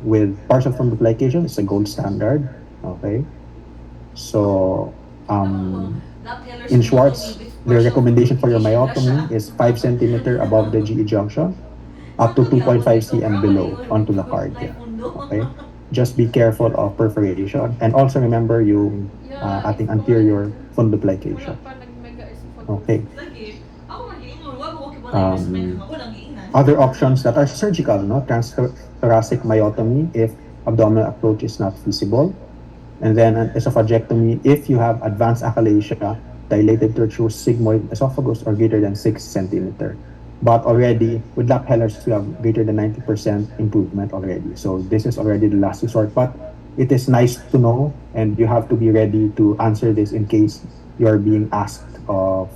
with partial fundoplication is a gold standard. Okay, so in Schwartz, the recommendation for your myotomy is 5 centimeter above the GE junction, up to 2.5 cm below onto the cardia. Okay, just be careful of perforation, and also remember yung ating anterior fundoplication. Okay. Other options that are surgical, no? Transthoracic myotomy if abdominal approach is not feasible. And then an esophagectomy if you have advanced achalasia, dilated tortuous sigmoid esophagus or greater than 6 centimeter. But already, with Lapellers, we have greater than 90% improvement already. So this is already the last resort. But it is nice to know, and you have to be ready to answer this in case you are being asked of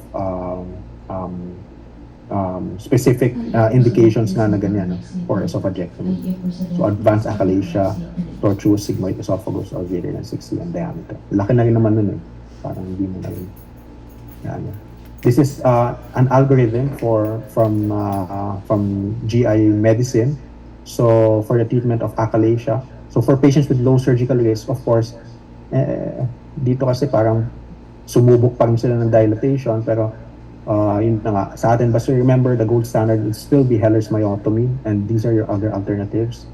specific indications na ganyan, no, for esophagectomy. So advanced achalasia, tortuous sigmoid esophagus or greater than 6 cm diameter. Laki na rin naman nun eh. Parang hindi mo na rin. Yan. This is an algorithm from GI medicine. So for the treatment of achalasia. So for patients with low surgical risk, of course, dito kasi parang sumubok pa rin sila ng dilatation, pero yun na nga, sa atin, but remember, the gold standard would still be Heller's myotomy, and these are your other alternatives.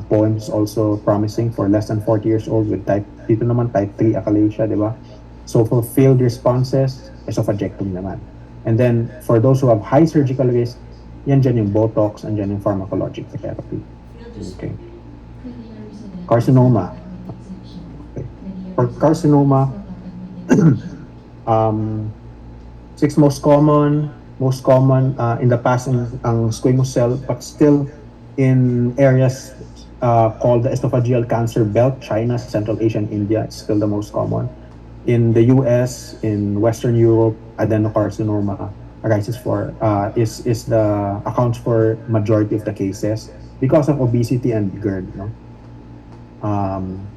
Poems is also promising for less than 40 years old with dito naman type 3 achalasia, di ba? So for failed responses, esophagectomy naman. And then for those who have high surgical risk, yan dyan yung Botox, and dyan yung pharmacologic therapy. Okay. Carcinoma. Okay. For carcinoma, um, six most common in the past ang squamous cell, but still in areas called the esophageal cancer belt, China, Central Asia, and India, it's still the most common. In the US, in Western Europe, adenocarcinoma arises for is the accounts for majority of the cases because of obesity and GERD. No? Um,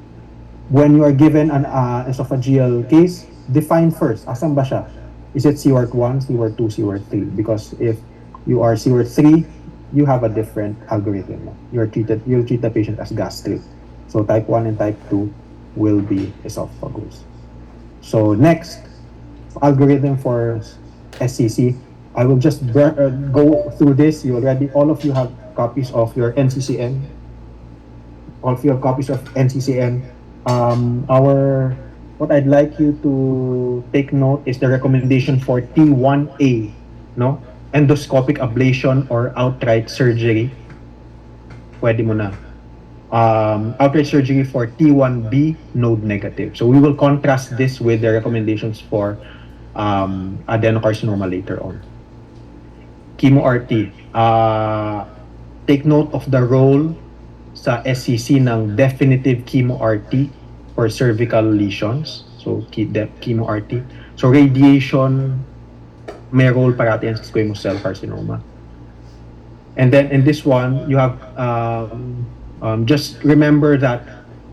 when you are given an esophageal case, define first, asan ba siya? Is it C-word 1, C-word 2, C-word 3? Because if you are C-word 3, you have a different algorithm. No? You'll treat the patient as gastric. So type 1 and type 2 will be esophagus. So next, algorithm for SCC. I will just go through this. All of you have copies of your NCCN. All of you have copies of NCCN. What I'd like you to take note is the recommendation for T1A, no? Endoscopic ablation or outright surgery. Pwede mo na. Outright surgery for T1B node negative. So we will contrast this with the recommendations for adenocarcinoma later on. Chemo-RT. Take note of the role sa SCC ng definitive chemo-RT for cervical lesions. So, chemo-RT. So, radiation may role parati yan sa squamous cell carcinoma. And then in this one, you have just remember that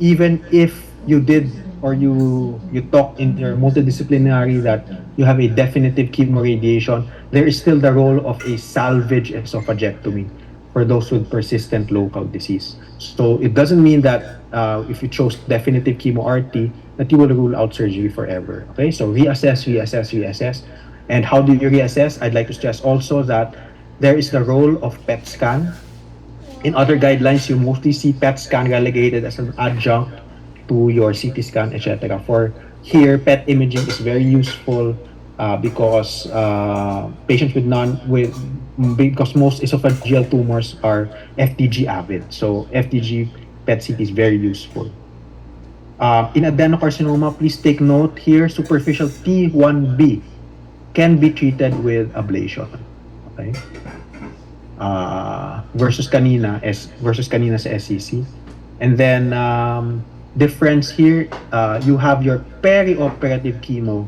even if you did or you talk in your multidisciplinary that you have a definitive chemoradiation, there is still the role of a salvage esophagectomy for those with persistent local disease. So it doesn't mean that if you chose definitive chemo-RT that you will rule out surgery forever. Okay, so reassess, reassess, reassess. And how do you reassess? I'd like to stress also that there is the role of PET scan. In other guidelines, you mostly see PET scan relegated as an adjunct to your CT scan, etc. For here, PET imaging is very useful because patients because most esophageal tumors are FDG avid. So FDG PET CT is very useful. In adenocarcinoma, please take note here, superficial T1B can be treated with ablation. Okay? Versus kanina sa SCC. And then difference here, you have your perioperative chemo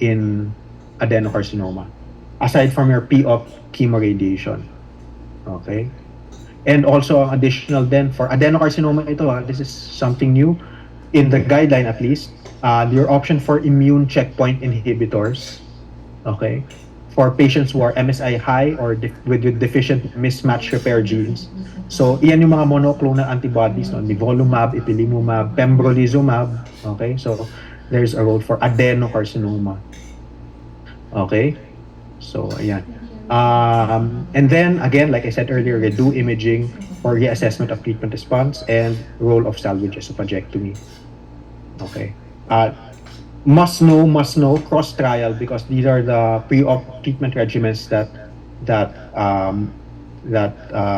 in adenocarcinoma aside from your pre-op chemoradiation. Okay? And also additional then for adenocarcinoma ito, this is something new in the guideline at least, your option for immune checkpoint inhibitors. Okay? For patients who are MSI high or with deficient mismatch repair genes. So, iyan yung mga monoclonal antibodies, no? Nivolumab, ipilimumab, pembrolizumab. Okay? So, there's a role for adenocarcinoma. Okay? So, ayan. And then, again, like I said earlier, redo imaging for reassessment of treatment response and role of salvage esophagectomy. Okay? Must know cross trial because these are the pre-op treatment regimens that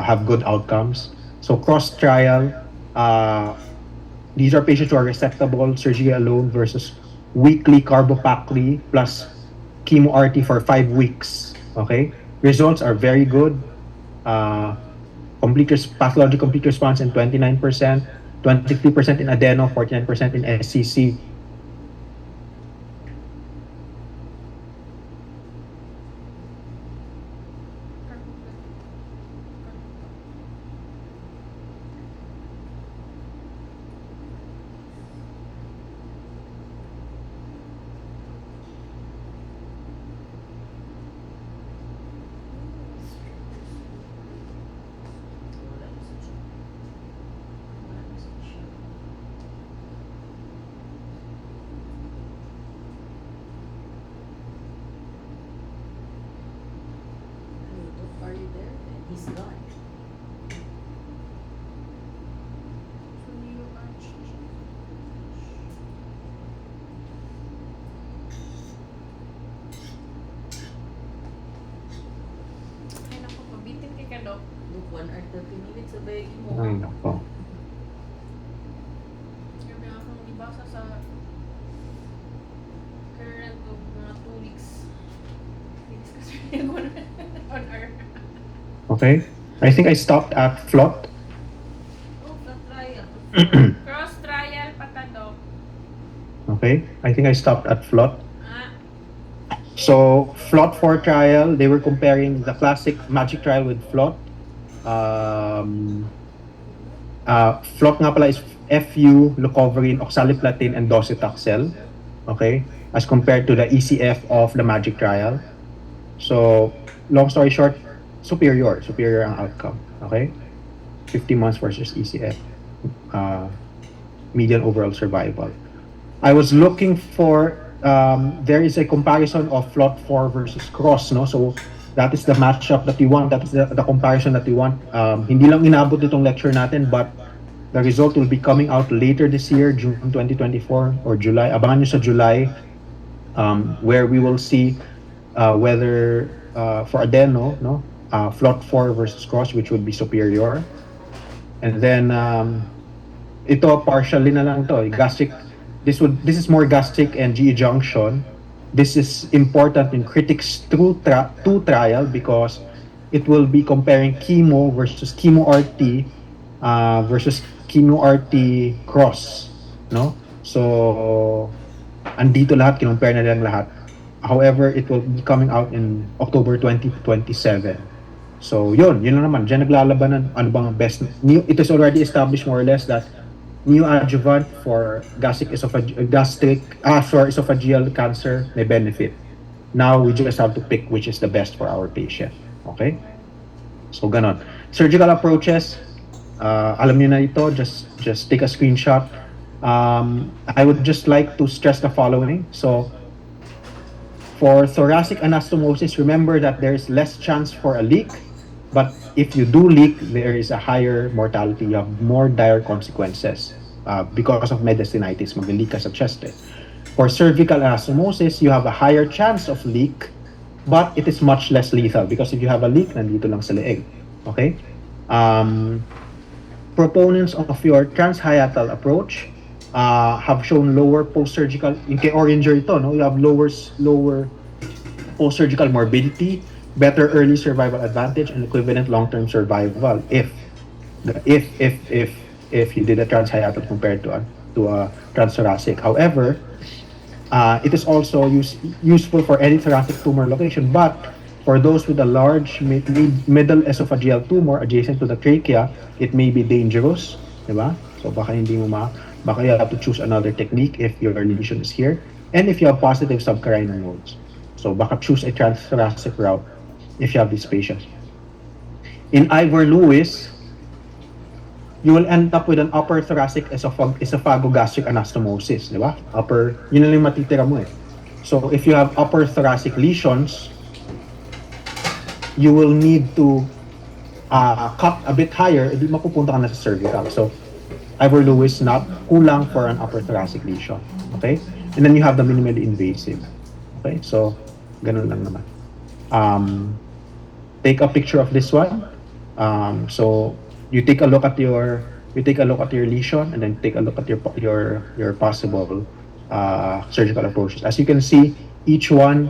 have good outcomes. So cross trial, these are patients who are resectable surgery alone versus weekly carbopacly plus chemo-RT for 5 weeks. Okay, results are very good. Pathologic complete response in 29%, 23% in adeno, 49% in SCC. Sabay mo. Ay, nako. Sabi nga akong ibasa sa current of mga 2 weeks. Weeks kasi on our Okay. I think I stopped at flot. Oh, flat trial. cross trial patadok. Okay. I think I stopped at flot. Ah, So, flot 4 trial, they were comparing the classic magic trial with flot. Flot nga pala is FU, leucovorin, oxaliplatin, and docetaxel. Okay? As compared to the ECF of the magic trial. So, long story short, superior ang outcome. Okay? 50 months versus ECF. Median overall survival. I was looking for, there is a comparison of flot 4 versus cross, no? So, that is the matchup that we want. That is the comparison that we want. Hindi lang inabot itong lecture natin, but the result will be coming out later this year, June 2024 or July. Abangan nyo sa July, where we will see whether for adeno, no, flot 4 versus cross, which would be superior. And then ito partially na lang to, gastric. This is more gastric and GE junction. This is important in critics 2 trial because it will be comparing chemo versus chemo RT versus chemo RT cross, no? So andito lahat, kinumpare na lang lahat. However, it will be coming out in October 2027. So yun lang naman. Diyan naglalabanan ano bang best. It is already established more or less that neoadjuvant for esophageal cancer may benefit. Now we just have to pick which is the best for our patient. Okay? So ganon. Surgical approaches, alam niyo na ito, just take a screenshot. I would just like to stress the following. So for thoracic anastomosis, remember that there is less chance for a leak, but if you do leak, there is a higher mortality. You have more dire consequences because of mediastinitis, mag-leak ka sa chest. For cervical anastomosis, you have a higher chance of leak, but it is much less lethal because if you have a leak, nandito lang sa leeg. Okay? Proponents of your transhiatal approach have shown lower post-surgical, yung kay Oringer ito, no? You have lower post-surgical morbidity, better early survival advantage, and equivalent long-term survival if you did a transhiatal compared to a transthoracic. However, it is also useful for any thoracic tumor location, but for those with a large middle esophageal tumor adjacent to the trachea, it may be dangerous, diba? So baka you have to choose another technique if your lesion is here, and if you have positive subcarinal nodes. So baka choose a transthoracic route if you have these patients. In Ivor-Lewis, you will end up with an upper thoracic esophagogastric anastomosis, di ba? Yun lang yung matitira mo eh. So if you have upper thoracic lesions, you will need to cut a bit higher, edi mapupunta ka na sa cervical. So Ivor-Lewis, not kulang for an upper thoracic lesion. Okay? And then you have the minimally invasive. Okay? So, ganun lang naman. Take a picture of this one. So you take a look at your lesion, and then take a look at your possible surgical approaches. As you can see, each one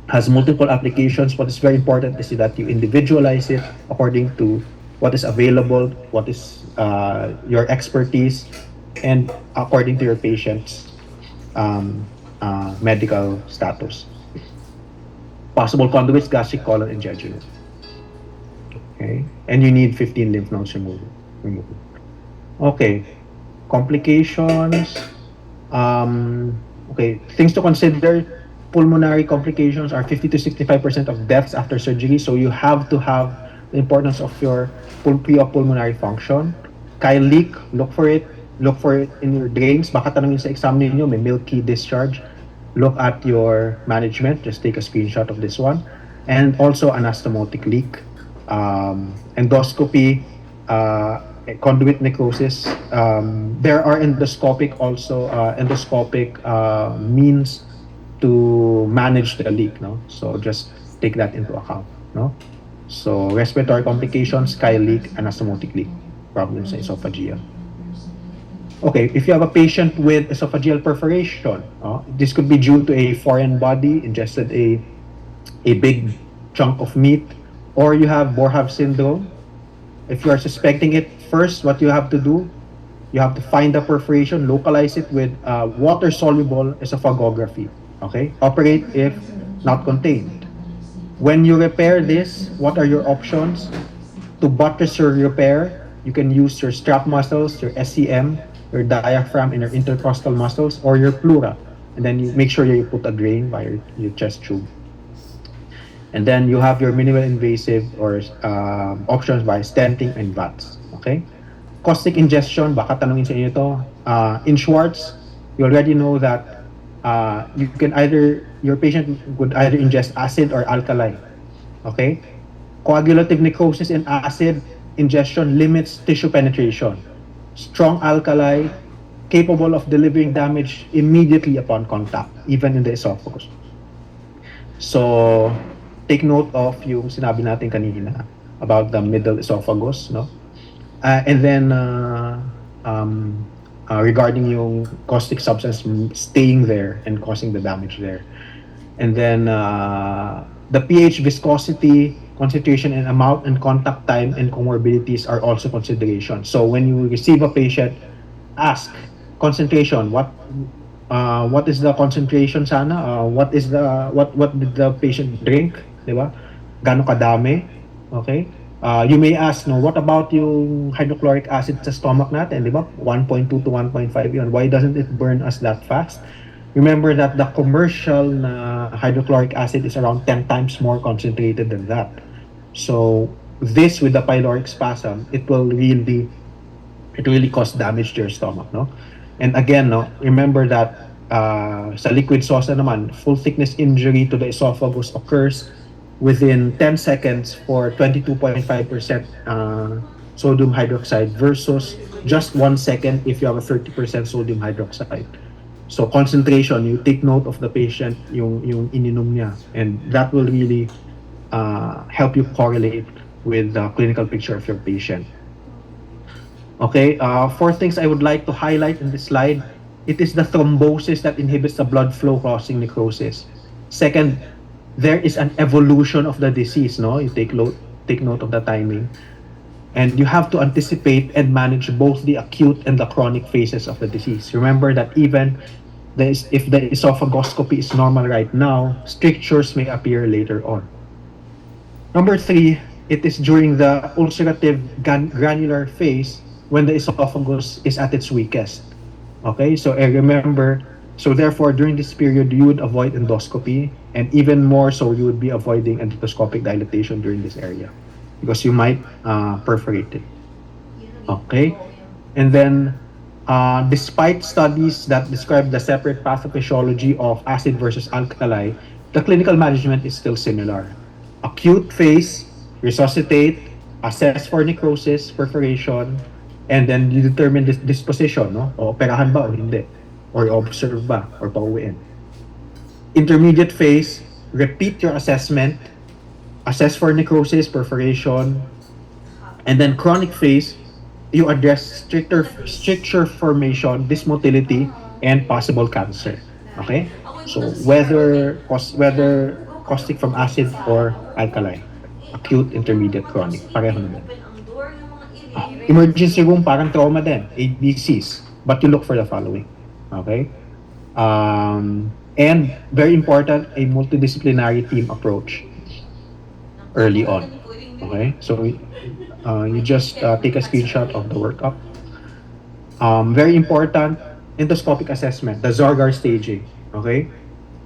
has multiple applications. What is very important is that you individualize it according to what is available, what is your expertise, and according to your patient's medical status. Possible conduits, gastric, colon, and jejunum. Okay, and you need 15 lymph nodes removed. Okay, complications. Okay, things to consider. Pulmonary complications are 50 to 65% of deaths after surgery. So you have to have the importance of your pulmonary function. Kaya leak, look for it in your drains. Baka tanongin sa exam niyo, may milky discharge. Look at your management. Just take a screenshot of this one. And also anastomotic leak. Endoscopy, conduit necrosis. There are endoscopic means to manage the leak, no? So just take that into account, no? So, respiratory complications, sky leak, anastomotic leak, problems sa esophageal. Okay, if you have a patient with esophageal perforation, this could be due to a foreign body ingested a big chunk of meat, or you have Borhave syndrome. If you are suspecting it, first, what you have to do, you have to find the perforation, localize it with water-soluble esophagography. Okay? Operate if not contained. When you repair this, what are your options? To buttress your repair, you can use your strap muscles, your SCM, your diaphragm, and your intercostal muscles, or your pleura. And then you make sure you put a drain by your chest tube. And then you have your minimal invasive or options by stenting and VATS. Okay? Caustic ingestion, baka tanungin sa inyo to. In Schwartz, you already know that you can either, your patient would either ingest acid or alkali. Okay? Coagulative necrosis and acid ingestion limits tissue penetration. Strong alkali capable of delivering damage immediately upon contact, even in the esophagus. So, take note of yung sinabi natin kanina about the middle esophagus, no? And then, regarding yung caustic substance staying there and causing the damage there. And then, the pH, viscosity, concentration, and amount and contact time and comorbidities are also considerations. So when you receive a patient, ask concentration. What is the concentration sana? What did the patient drink? Di ba? Gaano kadami? Okay? You may ask, no, what about yung hydrochloric acid sa stomach natin, di ba? 1.2 to 1.5 yun. Why doesn't it burn us that fast? Remember that the commercial na hydrochloric acid is around 10 times more concentrated than that. So, this with the pyloric spasm, it really cause damage to your stomach, no? And again, no, remember that sa liquid sauce na naman, full thickness injury to the esophagus occurs within 10 seconds for 22.5% sodium hydroxide versus just 1 second if you have a 30% sodium hydroxide. So concentration, you take note of the patient, yung ininom niya, and that will really help you correlate with the clinical picture of your patient. Okay, four things I would like to highlight in this slide. It is the thrombosis that inhibits the blood flow causing necrosis. Second, there is an evolution of the disease, no? You take note of the timing. And you have to anticipate and manage both the acute and the chronic phases of the disease. Remember that even if the esophagoscopy is normal right now, strictures may appear later on. Number three, it is during the ulcerative granular phase when the esophagus is at its weakest. Okay, so remember, so therefore during this period you would avoid endoscopy, and even more so you would be avoiding endoscopic dilatation during this area because you might perforate it. Okay, and then despite studies that describe the separate pathophysiology of acid versus alkali, the clinical management is still similar. Acute phase, resuscitate, assess for necrosis, perforation, and then you determine this disposition, no? O operahan ba o hindi? Or observe ba? Or pauwiin? Intermediate phase, repeat your assessment, assess for necrosis, perforation, and then chronic phase, you address stricture formation, dysmotility, and possible cancer. Okay? So whether caustic from acid or alkali, acute, intermediate, chronic, pareho naman. Emergency room, parang trauma din, ABCs, but you look for the following. Okay? And very important, a multidisciplinary team approach early on. Okay? So you just take a screenshot of the workup. Very important, endoscopic assessment, the Zorgar staging. Okay?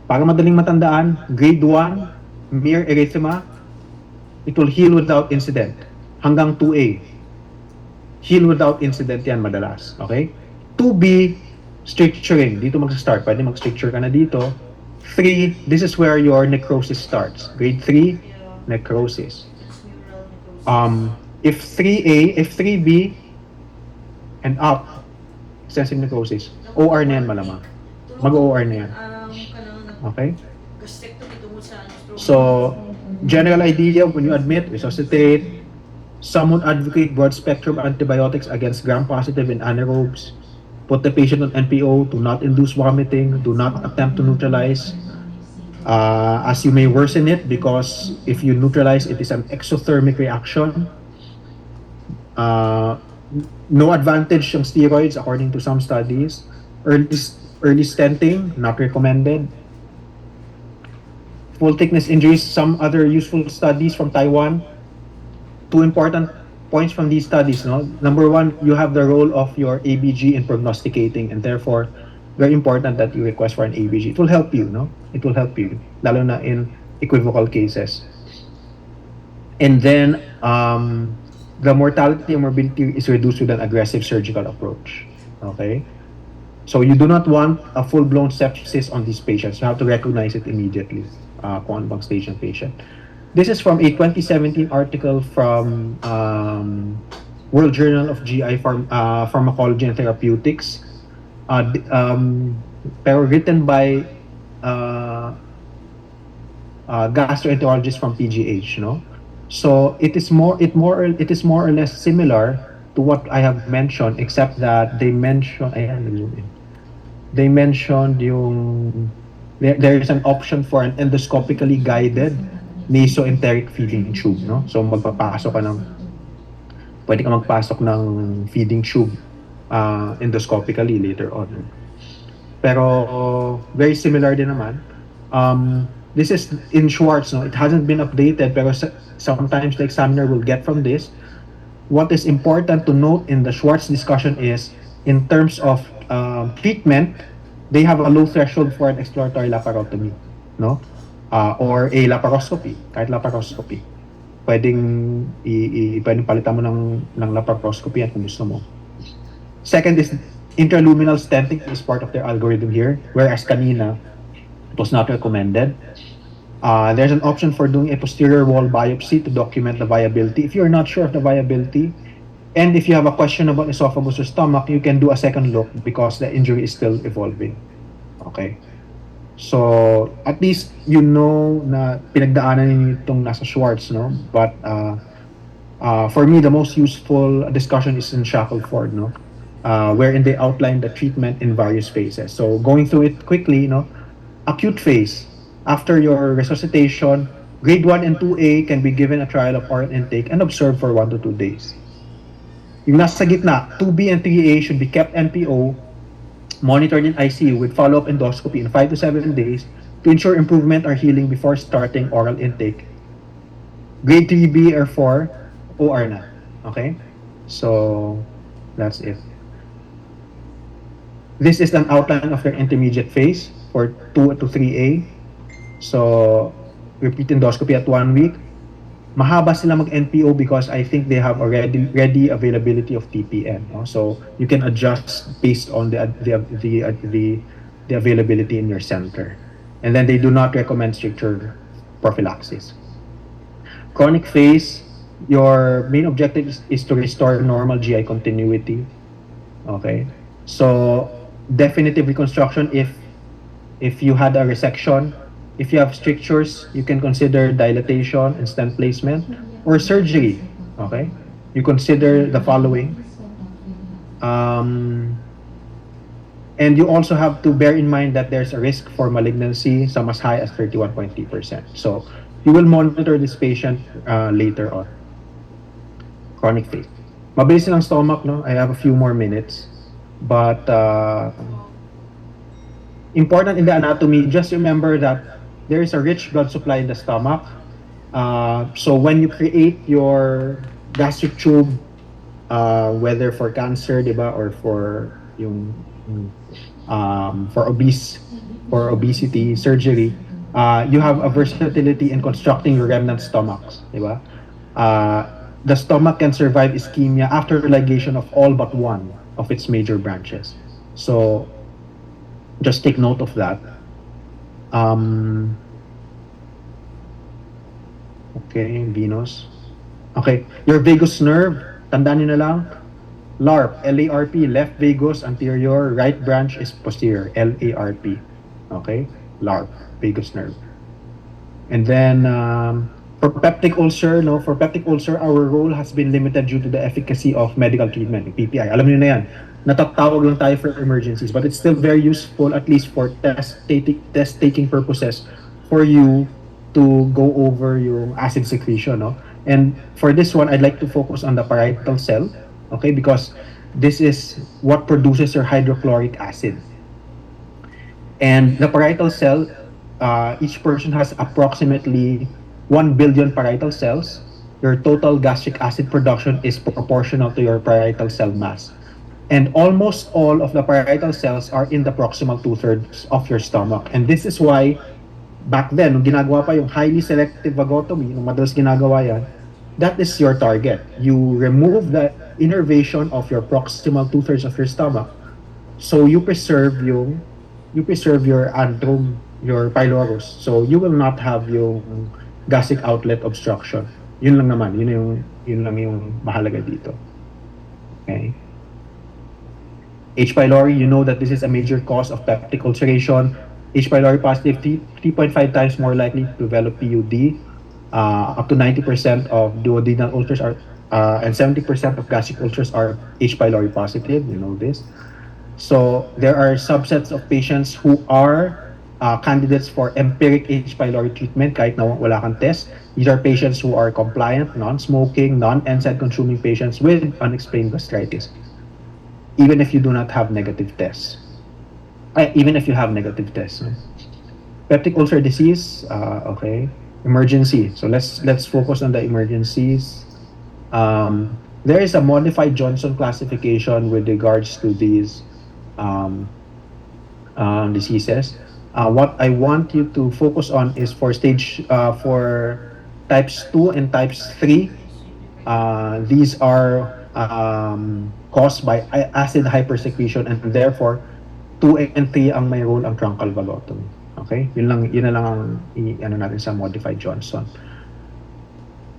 Para madaling matandaan, grade 1, mere erythema, it will heal without incident. Hanggang 2A, heal without incident yan madalas. Okay? 2B, stricturing. Dito mag-start. Pwede mag-stricture ka na dito. 3, this is where your necrosis starts. Grade 3, necrosis. If 3A, if 3B, and up, extensive necrosis, OR na yan malamang. Mag-OR na yan. Okay? So, general idea: when you admit, resuscitate. Someone advocate broad spectrum antibiotics against gram-positive and anaerobes. Put the patient on NPO to not induce vomiting. Do not attempt to neutralize, as you may worsen it, because if you neutralize, it is an exothermic reaction. Uh, no advantage yung steroids according to some studies. Early stenting, not recommended. Full thickness injuries, some other useful studies from Taiwan. Two important points from these studies. No? Number one, you have the role of your ABG in prognosticating, and therefore, very important that you request for an ABG. It will help you, no? It will help you, lalo na in equivocal cases. And then, the mortality and morbidity is reduced with an aggressive surgical approach. Okay? So you do not want a full-blown sepsis on these patients. You have to recognize it immediately, kung ano bang stage ng patient. This is from a 2017 article from World Journal of GI Pharmacology and Therapeutics, pero written by gastroenterologist from PGH, no? So it is more or less similar to what I have mentioned, except that they mention, they mentioned yung there is an option for an endoscopically guided nasoenteric feeding tube, no? So pwede ka magpasok ng feeding tube endoscopically later on. Pero very similar din naman. This is in Schwartz, no? It hasn't been updated, pero sometimes the examiner will get from this. What is important to note in the Schwartz discussion is, in terms of treatment, they have a low threshold for an exploratory laparotomy, no? Or a laparoscopy, kahit laparoscopy. Pwedeng palitan mo ng laparoscopy at kung gusto mo. Second is intraluminal stenting is part of their algorithm here, whereas kanina, it was not recommended. There's an option for doing a posterior wall biopsy to document the viability. If you're not sure of the viability, and if you have a question about esophagus or stomach, you can do a second look because the injury is still evolving. Okay? So, at least you know na pinagdaanan ninyo itong nasa Schwartz, no? But for me, the most useful discussion is in Shackelford, no? Wherein they outline the treatment in various phases. So, going through it quickly, no? Acute phase. After your resuscitation, grade 1 and 2A can be given a trial of oral intake and observed for 1 to 2 days. Yung nasa gitna, 2B and 3A should be kept NPO, monitored in ICU with follow-up endoscopy in 5 to 7 days to ensure improvement or healing before starting oral intake. Grade 3B or 4, OR na. Okay? So, that's it. This is an outline of their intermediate phase for 2 to 3A. So, repeat endoscopy at 1 week. Mahaba sila mag-NPO because I think they have already ready availability of TPN. No? So, you can adjust based on the availability in your center. And then they do not recommend stricter prophylaxis. Chronic phase, your main objective is to restore normal GI continuity. Okay? So, definitive reconstruction if you had a resection. If you have strictures, you can consider dilatation and stent placement or surgery. Okay? You consider the following. And you also have to bear in mind that there's a risk for malignancy, some as high as 31.3%. So you will monitor this patient later on. Chronic phase. Mabilis lang stomach, no? I have a few more minutes. But important in the anatomy, just remember that there is a rich blood supply in the stomach. So when you create your gastric tube, whether for cancer, diba, or for yung for obesity surgery, you have a versatility in constructing your remnant stomachs, diba? The stomach can survive ischemia after ligation of all but one of its major branches. So just take note of that. Okay, venous. Okay, your vagus nerve, tandaan nyo na lang, LARP, L-A-R-P, left vagus anterior, right branch is posterior, L-A-R-P. Okay, LARP, vagus nerve. And then, For peptic ulcer, no, for peptic ulcer, our role has been limited due to the efficacy of medical treatment, PPI. Alam niyo na yan. Natatawag lang tayo for emergencies, but it's still very useful, at least for test taking purposes, for you to go over yung acid secretion, no? And for this one, I'd like to focus on the parietal cell, okay, because this is what produces your hydrochloric acid. And the parietal cell, each person has approximately 1 billion parietal cells. Your total gastric acid production is proportional to your parietal cell mass. And almost all of the parietal cells are in the proximal two-thirds of your stomach. And this is why, back then, nung ginagawa pa yung highly selective vagotomy, nung madalas ginagawa yan, that is your target. You remove the innervation of your proximal two-thirds of your stomach. So you preserve your antrum, your pylorus. So you will not have yung gastric outlet obstruction. Yun lang naman, yun lang yung mahalaga dito. Okay? H. pylori, you know that this is a major cause of peptic ulceration. H. pylori positive, 3.5 times more likely to develop PUD. Up to 90% of duodenal ulcers are, and 70% of gastric ulcers are H. pylori positive. You know this. So there are subsets of patients who are candidates for empiric H. pylori treatment kahit na wala kang test. These are patients who are compliant, non-smoking, non-NSAID consuming patients with unexplained gastritis, even if you do not have negative tests. Even if you have negative tests. No? Peptic ulcer disease, okay. Emergency. So let's focus on the emergencies. There is a modified Johnson classification with regards to these um, diseases. What I want you to focus on is for types 2 and types 3. These are caused by acid hypersecretion, and therefore 2 and 3 ang may role ang truncal vagotomy. Okay? Yun na lang ang ano natin sa modified Johnson.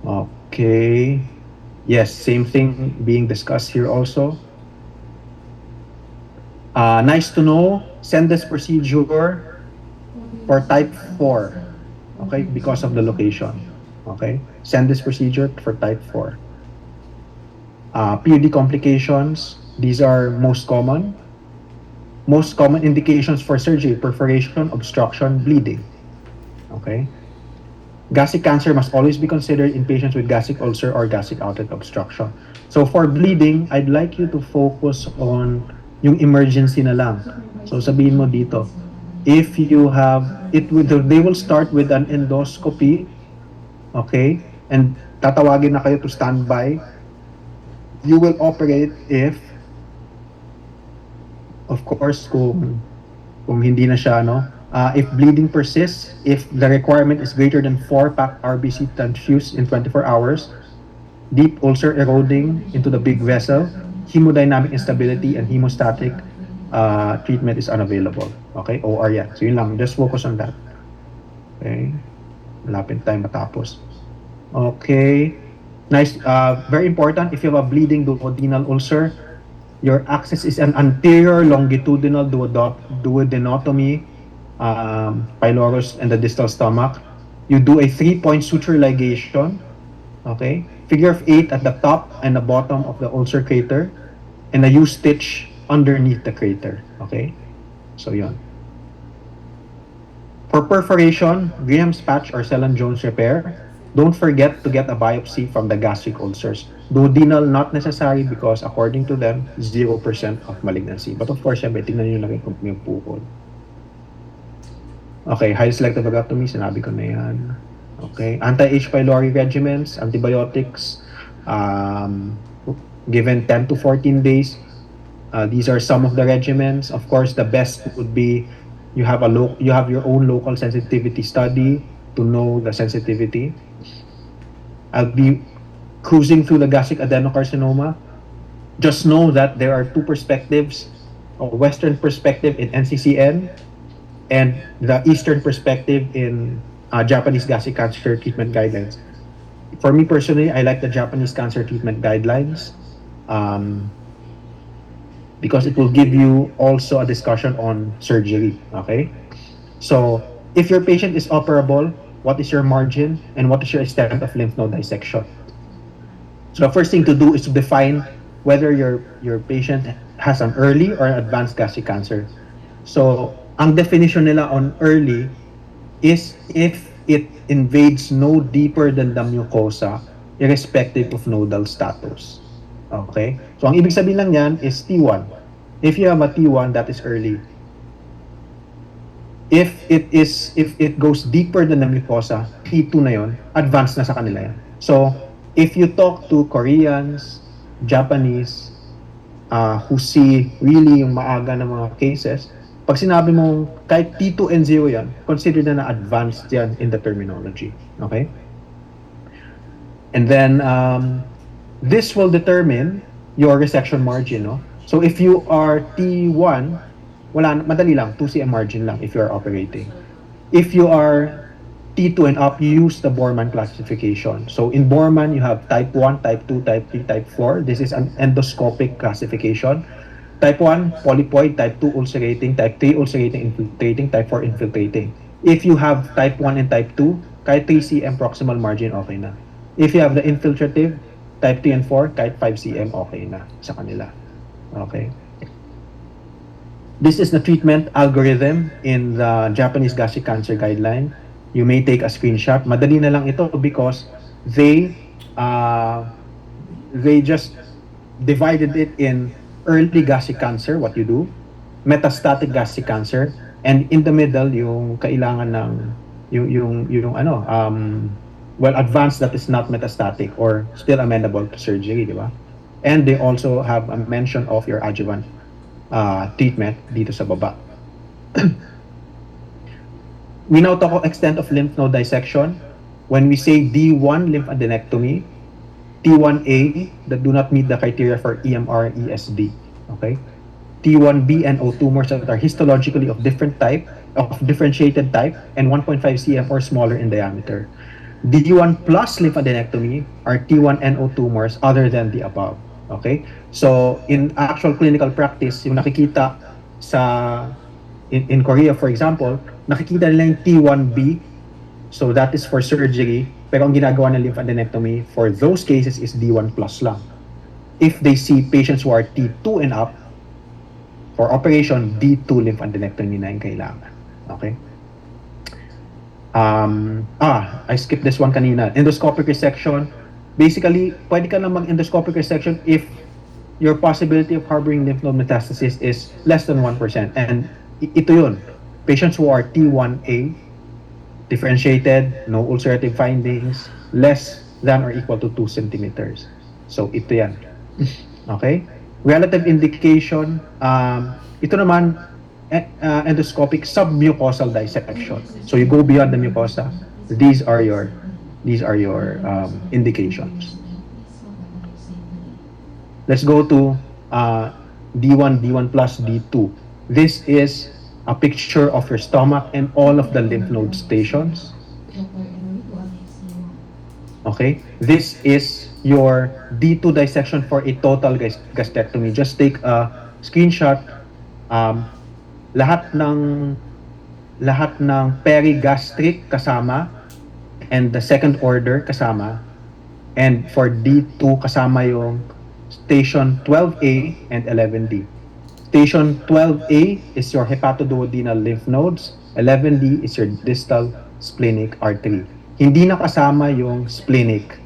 Okay. Yes, same thing being discussed here also. Nice to know, send this procedure for type 4. Okay? Because of the location. Okay? Send this procedure for type 4. PUD complications, these are most common. Most common indications for surgery: perforation, obstruction, bleeding. Okay? Gastric cancer must always be considered in patients with gastric ulcer or gastric outlet obstruction. So for bleeding, I'd like you to focus on yung emergency na lang. So sabihin mo dito, if you have, they will start with an endoscopy, okay? And tatawagin na kayo to standby. You will operate if, of course, kung hindi na siya, no? If bleeding persists, if the requirement is greater than 4 packed RBC transfused in 24 hours, deep ulcer eroding into the big vessel, hemodynamic instability, and hemostatic treatment is unavailable. Okay? OR yan. So yun lang. Just focus on that. Okay? Malapit tayo matapos. Okay. Nice. Very important, if you have a bleeding duodenal ulcer, your access is an anterior longitudinal duodenotomy, pylorus and the distal stomach. You do a 3-point suture ligation, okay? Figure of 8 at the top and the bottom of the ulcer crater, and a U-stitch underneath the crater, okay? So yun. For perforation, Graham's patch or Sellan-Jones repair, don't forget to get a biopsy from the gastric ulcers. Duodenal, not necessary because according to them, 0% of malignancy. But of course, syempre, tingnan nyo lang yung bukol. Okay, highly selective vagotomy, sinabi ko na yan. Okay, anti-H. pylori regimens, antibiotics, given 10 to 14 days. These are some of the regimens. Of course, the best would be you have your own local sensitivity study to know the sensitivity. I'll be cruising through the gastric adenocarcinoma. Just know that there are two perspectives: a Western perspective in NCCN and the Eastern perspective in Japanese gastric cancer treatment guidelines. For me personally, I like the Japanese cancer treatment guidelines because it will give you also a discussion on surgery. Okay, so if your patient is operable, what is your margin, and what is your extent of lymph node dissection. So the first thing to do is to define whether your patient has an early or an advanced gastric cancer. So ang definition nila on early is if it invades no deeper than the mucosa, irrespective of nodal status. Okay? So ang ibig sabihin lang yan is T1. If you have a T1, that is early. If it goes deeper than the mucosa, T2 na yon, advanced na sa kanila yan. So if you talk to Koreans, Japanese, who see really yung maaga na mga cases, pag sinabi mo kahit T2 and 0 yan, consider na advanced yan in the terminology. Okay? And then, this will determine your resection margin. No? So if you are T1, madali lang, 2 cm margin lang if you are operating. If you are T2 and up, you use the Borman classification. So in Borman, you have type 1, type 2, type 3, type 4. This is an endoscopic classification. Type 1, polypoid. Type 2, ulcerating. Type 3, ulcerating, infiltrating. Type 4, infiltrating. If you have type 1 and type 2, kahit 3 cm proximal margin, okay na. If you have the infiltrative, type 3 and 4, kahit 5 cm, okay na sa kanila. Okay. This is the treatment algorithm in the Japanese gastric cancer guideline. You may take a screenshot. Madali na lang ito because they just divided it in early gastric cancer, what you do, metastatic gastric cancer, and in the middle yung kailangan ng advanced that is not metastatic or still amenable to surgery, di ba? And they also have a mention of your adjuvant treatment dito sa baba. We now talk of extent of lymph node dissection. When we say D1 lymphadenectomy, T1A that do not meet the criteria for EMR ESD. Okay? T1B and O tumors that are histologically of different type, of differentiated type, and 1.5 cm or smaller in diameter. D1 plus lymphadenectomy are T1NO tumors other than the above. Okay? So, in actual clinical practice, yung nakikita sa in Korea, for example, nakikita nila yung T1B, so that is for surgery, pero ang ginagawa ng lymphadenectomy for those cases is D1 plus lang. If they see patients who are T2 and up, for operation, D2 lymphadenectomy na yung kailangan. Okay? I skipped this one kanina. Endoscopic resection. Basically, pwede ka lang mag-endoscopic resection if your possibility of harboring lymph node metastasis is less than 1%. And ito yun. Patients who are T1A, differentiated, no ulcerative findings, less than or equal to 2 centimeters. So, ito yan. Okay? Relative indication, ito naman, endoscopic submucosal dissection. So, you go beyond the mucosa. These are your indications. Let's go to D1, D1 plus, D2. This is a picture of your stomach and all of the lymph node stations. Okay? This is your D2 dissection for a total gastrectomy. Just take a screenshot. Lahat ng perigastric kasama and the second order kasama. And for D2 kasama yung station 12A and 11D. Station 12A is your hepatoduodenal lymph nodes. 11D is your distal splenic artery. Hindi na kasama yung splenic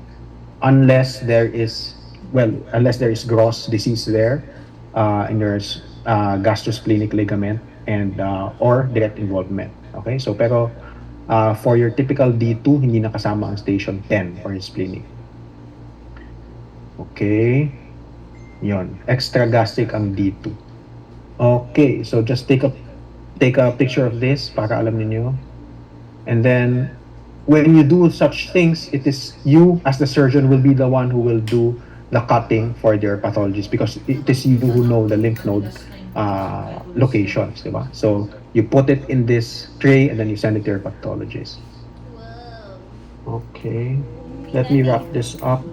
unless there is gross disease there in your gastrosplenic ligament and or direct involvement. Okay? So pero for your typical D2, hindi na kasama ang station 10 or splenic. Okay? Yon, extra gastric ang D2. Okay, so just take a picture of this para alam niyo. And then when you do such things, it is you as the surgeon will be the one who will do the cutting for their pathologies because it is you who know the lymph node locations, diba? So you put it in this tray and then you send it to your pathologist. Wow. Okay, let me wrap this up.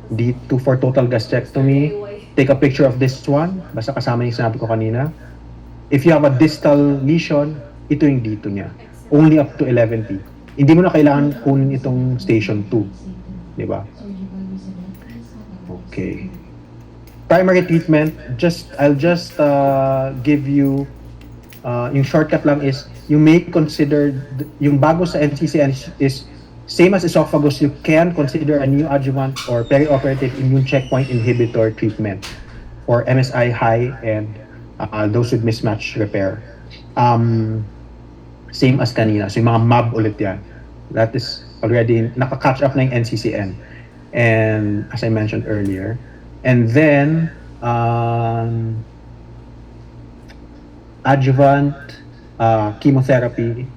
D2 for total gastrectomy. Take a picture of this one. Basta kasama yung sinabi ko kanina. If you have a distal lesion, ito yung dito niya. Only up to 11P. Hindi mo na kailangan kunin itong station 2. Di ba? Okay. Primary treatment, I'll just give you yung shortcut lang is you may consider yung bago sa NCCN is same as esophagus, you can consider a neoadjuvant or perioperative immune checkpoint inhibitor treatment for MSI high and those with mismatch repair. Same as kanina. So yung mga MAB ulit yan. That is already naka-catch up na yung NCCN. And as I mentioned earlier. And then, adjuvant chemotherapy.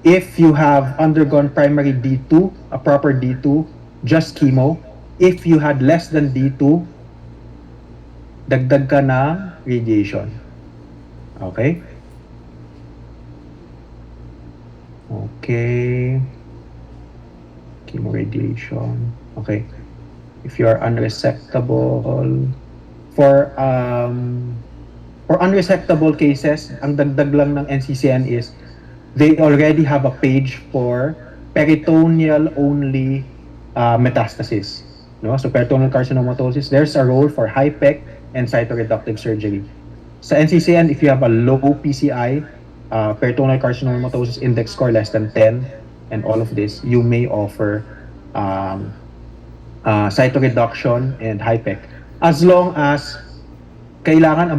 If you have undergone primary D2, a proper D2, just chemo. If you had less than D2, dagdag ka na radiation. Okay? Okay. Chemoradiation. Okay. If you are unresectable, for unresectable cases, ang dagdag lang ng NCCN is they already have a page for peritoneal only metastasis. No? So peritoneal carcinomatosis, there's a role for HIPEC and cytoreductive surgery. Sa NCCN, if you have a low PCI, peritoneal carcinomatosis index score less than 10, and all of this, you may offer cytoreduction and HIPEC. As long as kailangan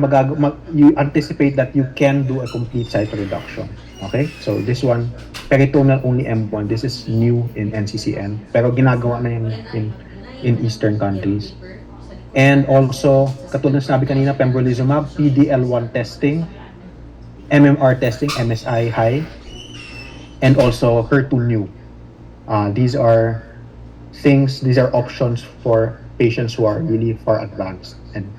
you anticipate that you can do a complete cytoreduction. Okay? So this one, peritoneal only M1. This is new in NCCN. Pero ginagawa na in Eastern countries. And also, katulad ng sinabi kanina, pembrolizumab, PDL1 testing, MMR testing, MSI high, and also HER2 new. These are options for patients who are really far advanced. And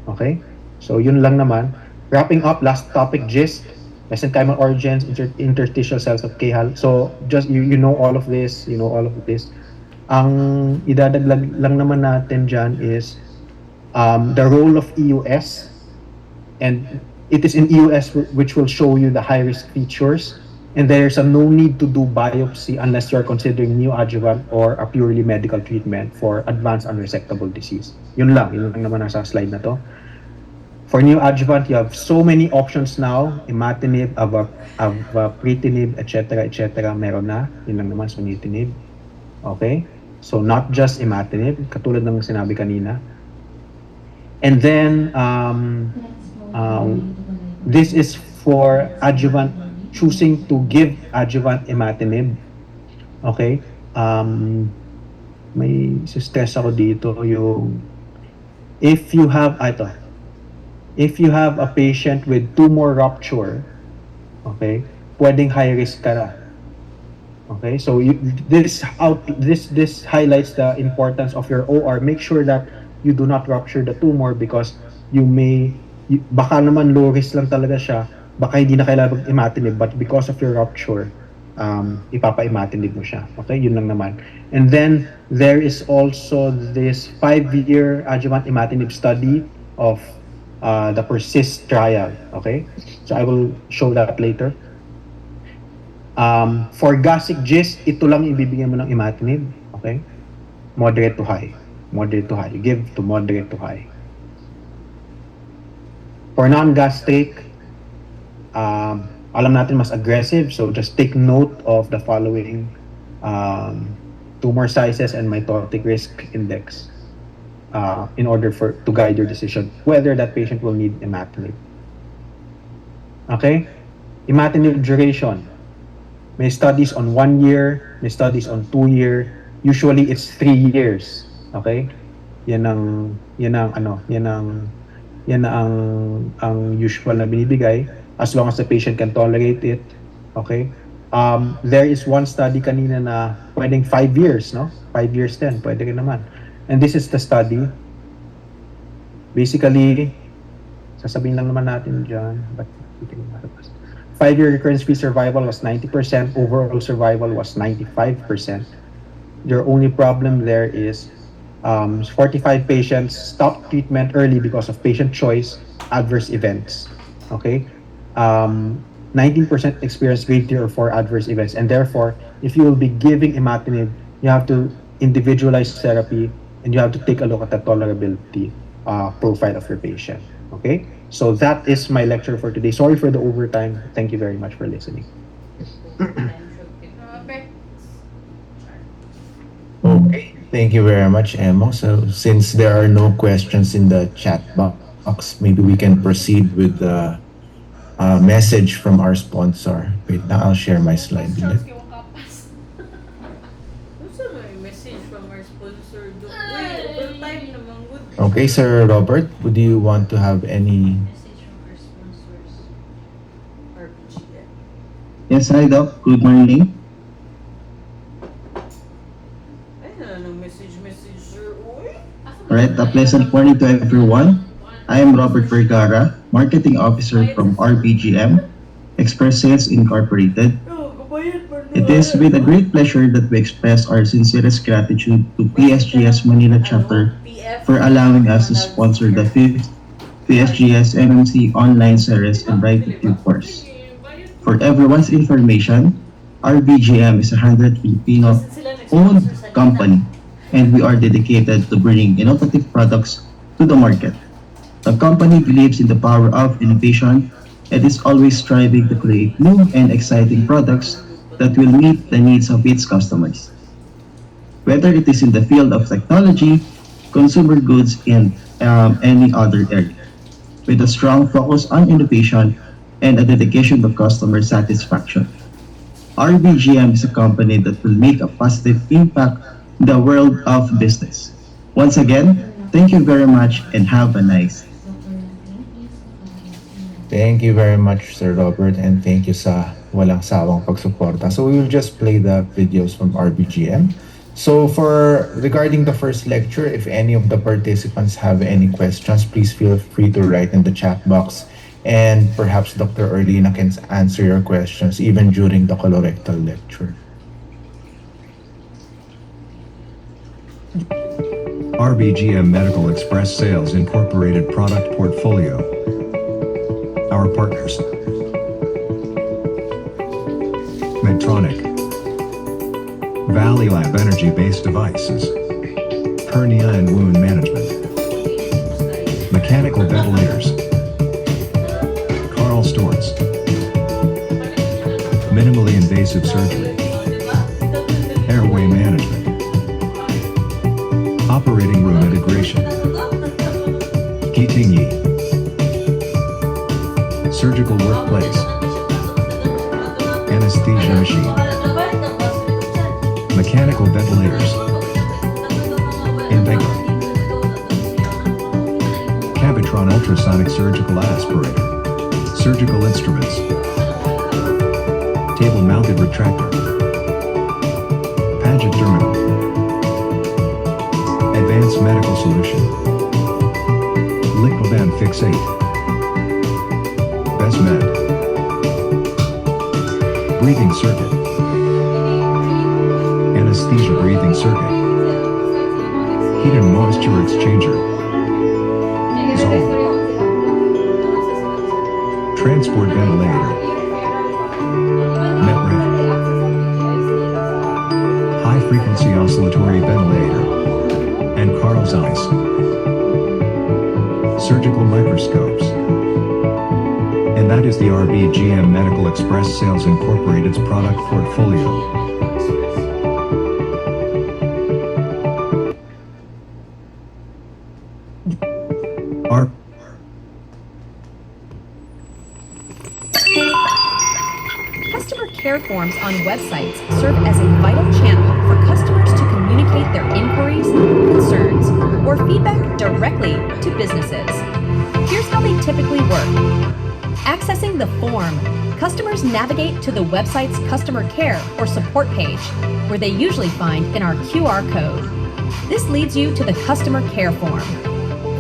okay? So yun lang naman. Wrapping up, last topic, GIST, mesenchymal origins, interstitial cells of Kehal. So just you know all of this, Ang idadaglag lang naman natin dyan is the role of EUS, and it is in EUS which will show you the high-risk features, and there's no need to do biopsy unless you're considering neoadjuvant or a purely medical treatment for advanced unresectable disease. Yun lang naman nasa slide na to. For neoadjuvant, you have so many options now, imatinib, avapritinib, etc., meron na. Yun lang naman, sunitinib. Okay? So not just imatinib, katulad ng sinabi kanina. And then, this is for adjuvant, choosing to give adjuvant imatinib. Okay? May stress ako dito yung if you have a patient with tumor rupture, okay, pwedeng high risk ka na. Okay, so this highlights the importance of your OR. Make sure that you do not rupture the tumor because baka naman low risk lang talaga siya, baka hindi na kailangan imatinib, but because of your rupture, ipapa-imatinib mo siya. Okay, yun lang naman. And then there is also this 5-year adjuvant imatinib study of the PERSIST trial. Okay, so I will show that later. For gastric GIST, ito lang ibibigyan mo ng imatinib. Okay? Moderate to high. Moderate to high. You give to moderate to high. For non-gastric, alam natin mas aggressive, so just take note of the following tumor sizes and mitotic risk index in order to guide your decision whether that patient will need imatinib. Okay? Imatinib duration. May studies on 1 year, may studies on 2 year. Usually it's 3 years. Okay? Yan ang usual na binibigay as long as the patient can tolerate it. Okay? There is one study kanina na pwedeng 5 years, no? 5 years din, pwede rin naman. And this is the study. Basically, sasabihin lang naman natin dyan, but 5-year recurrence-free survival was 90%, overall survival was 95%. Your only problem there is 45 patients stopped treatment early because of patient choice, adverse events. Okay. 19% experienced grade 3 or 4 adverse events. And therefore, if you will be giving imatinib, you have to individualize therapy and you have to take a look at the tolerability profile of your patient. Okay. So that is my lecture for today. Sorry for the overtime. Thank you very much for listening. Grabe. Okay, thank you very much, Emma. So since there are no questions in the chat box, maybe we can proceed with the message from our sponsor. Wait, now I'll share my Oh, slide Charles, ulit. kay kapas. Gusto mo yung message from our sponsor do? Uy, overtime naman good. Okay, Sir Robert, would you want to have any? Message from our sponsors. RPGM. Yes, hi Doc. Good morning. Ay, na message, sir. Uy. Alright, a pleasant morning to everyone. I am Robert Vergara, Marketing Officer from RBGM, Express Sales Incorporated. Oh, kabayan pa na. It is with a great pleasure that we express our sincerest gratitude to PSGS Manila Chapter for allowing us to sponsor the 5th PSGS MMC Online CERES and Right to Tube course. For everyone's information, RBGM is a 100 Filipino-owned company, and we are dedicated to bringing innovative products to the market. The company believes in the power of innovation and is always striving to create new and exciting products that will meet the needs of its customers. Whether it is in the field of technology, consumer goods, and any other area. With a strong focus on innovation and a dedication to customer satisfaction. RBGM is a company that will make a positive impact in the world of business. Once again, thank you very much and have a nice day. Thank you very much, Sir Robert, and thank you sa walang sawang pagsuporta. So we will just play the videos from RBGM. So for regarding the first lecture, if any of the participants have any questions, please feel free to write in the chat box. And perhaps Dr. Erlina can answer your questions even during the colorectal lecture. RBGM Medical Express Sales Incorporated Product Portfolio. Our partners: Medtronic, Valley Lab Energy-Based Devices, Hernia and Wound Management, Mechanical Ventilators, Carl Storz, Minimally Invasive Surgery, Airway Management, Operating Room Integration, Kitingyi, Surgical Workplace, Anesthesia Machine, Mechanical Ventilators, Invega, Cavitron Ultrasonic Surgical Aspirator, Surgical Instruments, Table Mounted Retractor, Paget Terminal, Advanced Medical Solution, Liquiband Fixate, BestMed, Breathing Circuit, Anesthesia Breathing Circuit, Heat and Moisture Exchanger, Zone, Transport Ventilator, MetRed, High Frequency Oscillatory Ventilator, and Carl Zeiss, Surgical Microscopes. And that is the RBGM Medical Express Sales Incorporated's product portfolio. Our Customer care forms on websites serve as a vital channel for customers to communicate their inquiries, concerns, or feedback directly to businesses. Here's how they typically work. Accessing the form, customers navigate to the website's customer care or support page, where they usually find in our QR code. This leads you to the customer care form.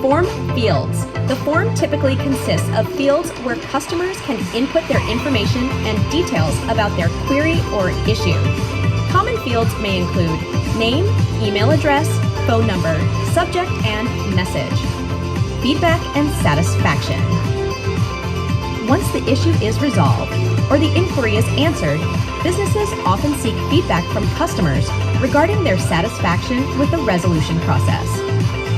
Form fields. The form typically consists of fields where customers can input their information and details about their query or issue. Common fields may include name, email address, phone number, subject, and message. Feedback and satisfaction. Once the issue is resolved or the inquiry is answered, businesses often seek feedback from customers regarding their satisfaction with the resolution process.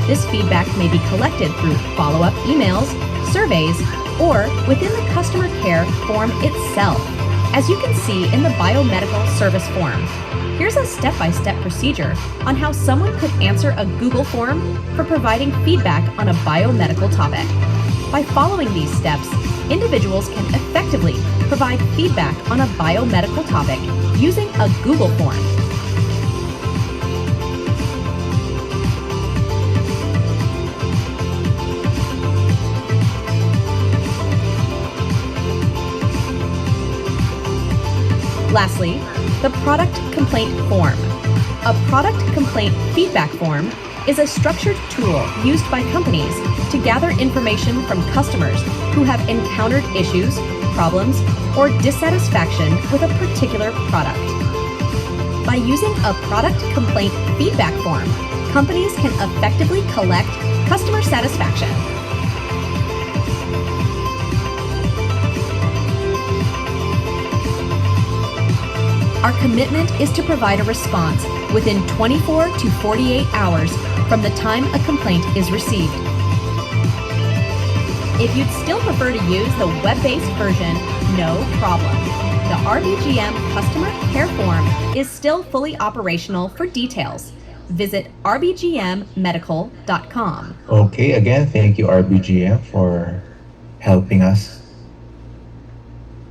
This feedback may be collected through follow-up emails, surveys, or within the customer care form itself, as you can see in the biomedical service form. Here's a step-by-step procedure on how someone could answer a Google form for providing feedback on a biomedical topic. By following these steps, individuals can effectively provide feedback on a biomedical topic using a Google form. Lastly, the product complaint form. A product complaint feedback form is a structured tool used by companies to gather information from customers who have encountered issues, problems, or dissatisfaction with a particular product. By using a product complaint feedback form, companies can effectively collect customer satisfaction. Our commitment is to provide a response within 24 to 48 hours from the time a complaint is received. If you'd still prefer to use the web-based version, no problem. The RBGM customer care form is still fully operational. For details, visit rbgmmedical.com. Okay, again, thank you, RBGM, for helping us.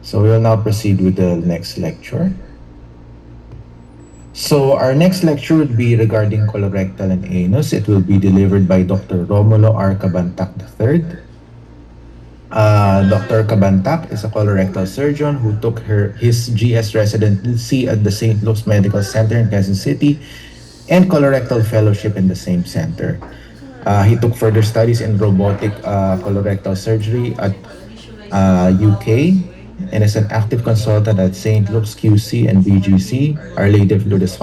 So we will now proceed with the next lecture. So our next lecture would be regarding colorectal and anus. It will be delivered by Dr. Romulo R. Cabantac III. Dr. Cabantac is a colorectal surgeon who took his GS residency at the St. Luke's Medical Center in Quezon City and colorectal fellowship in the same center. He took further studies in robotic colorectal surgery at UK and is an active consultant at St. Luke's QC and BGC, Our Lady of Lourdes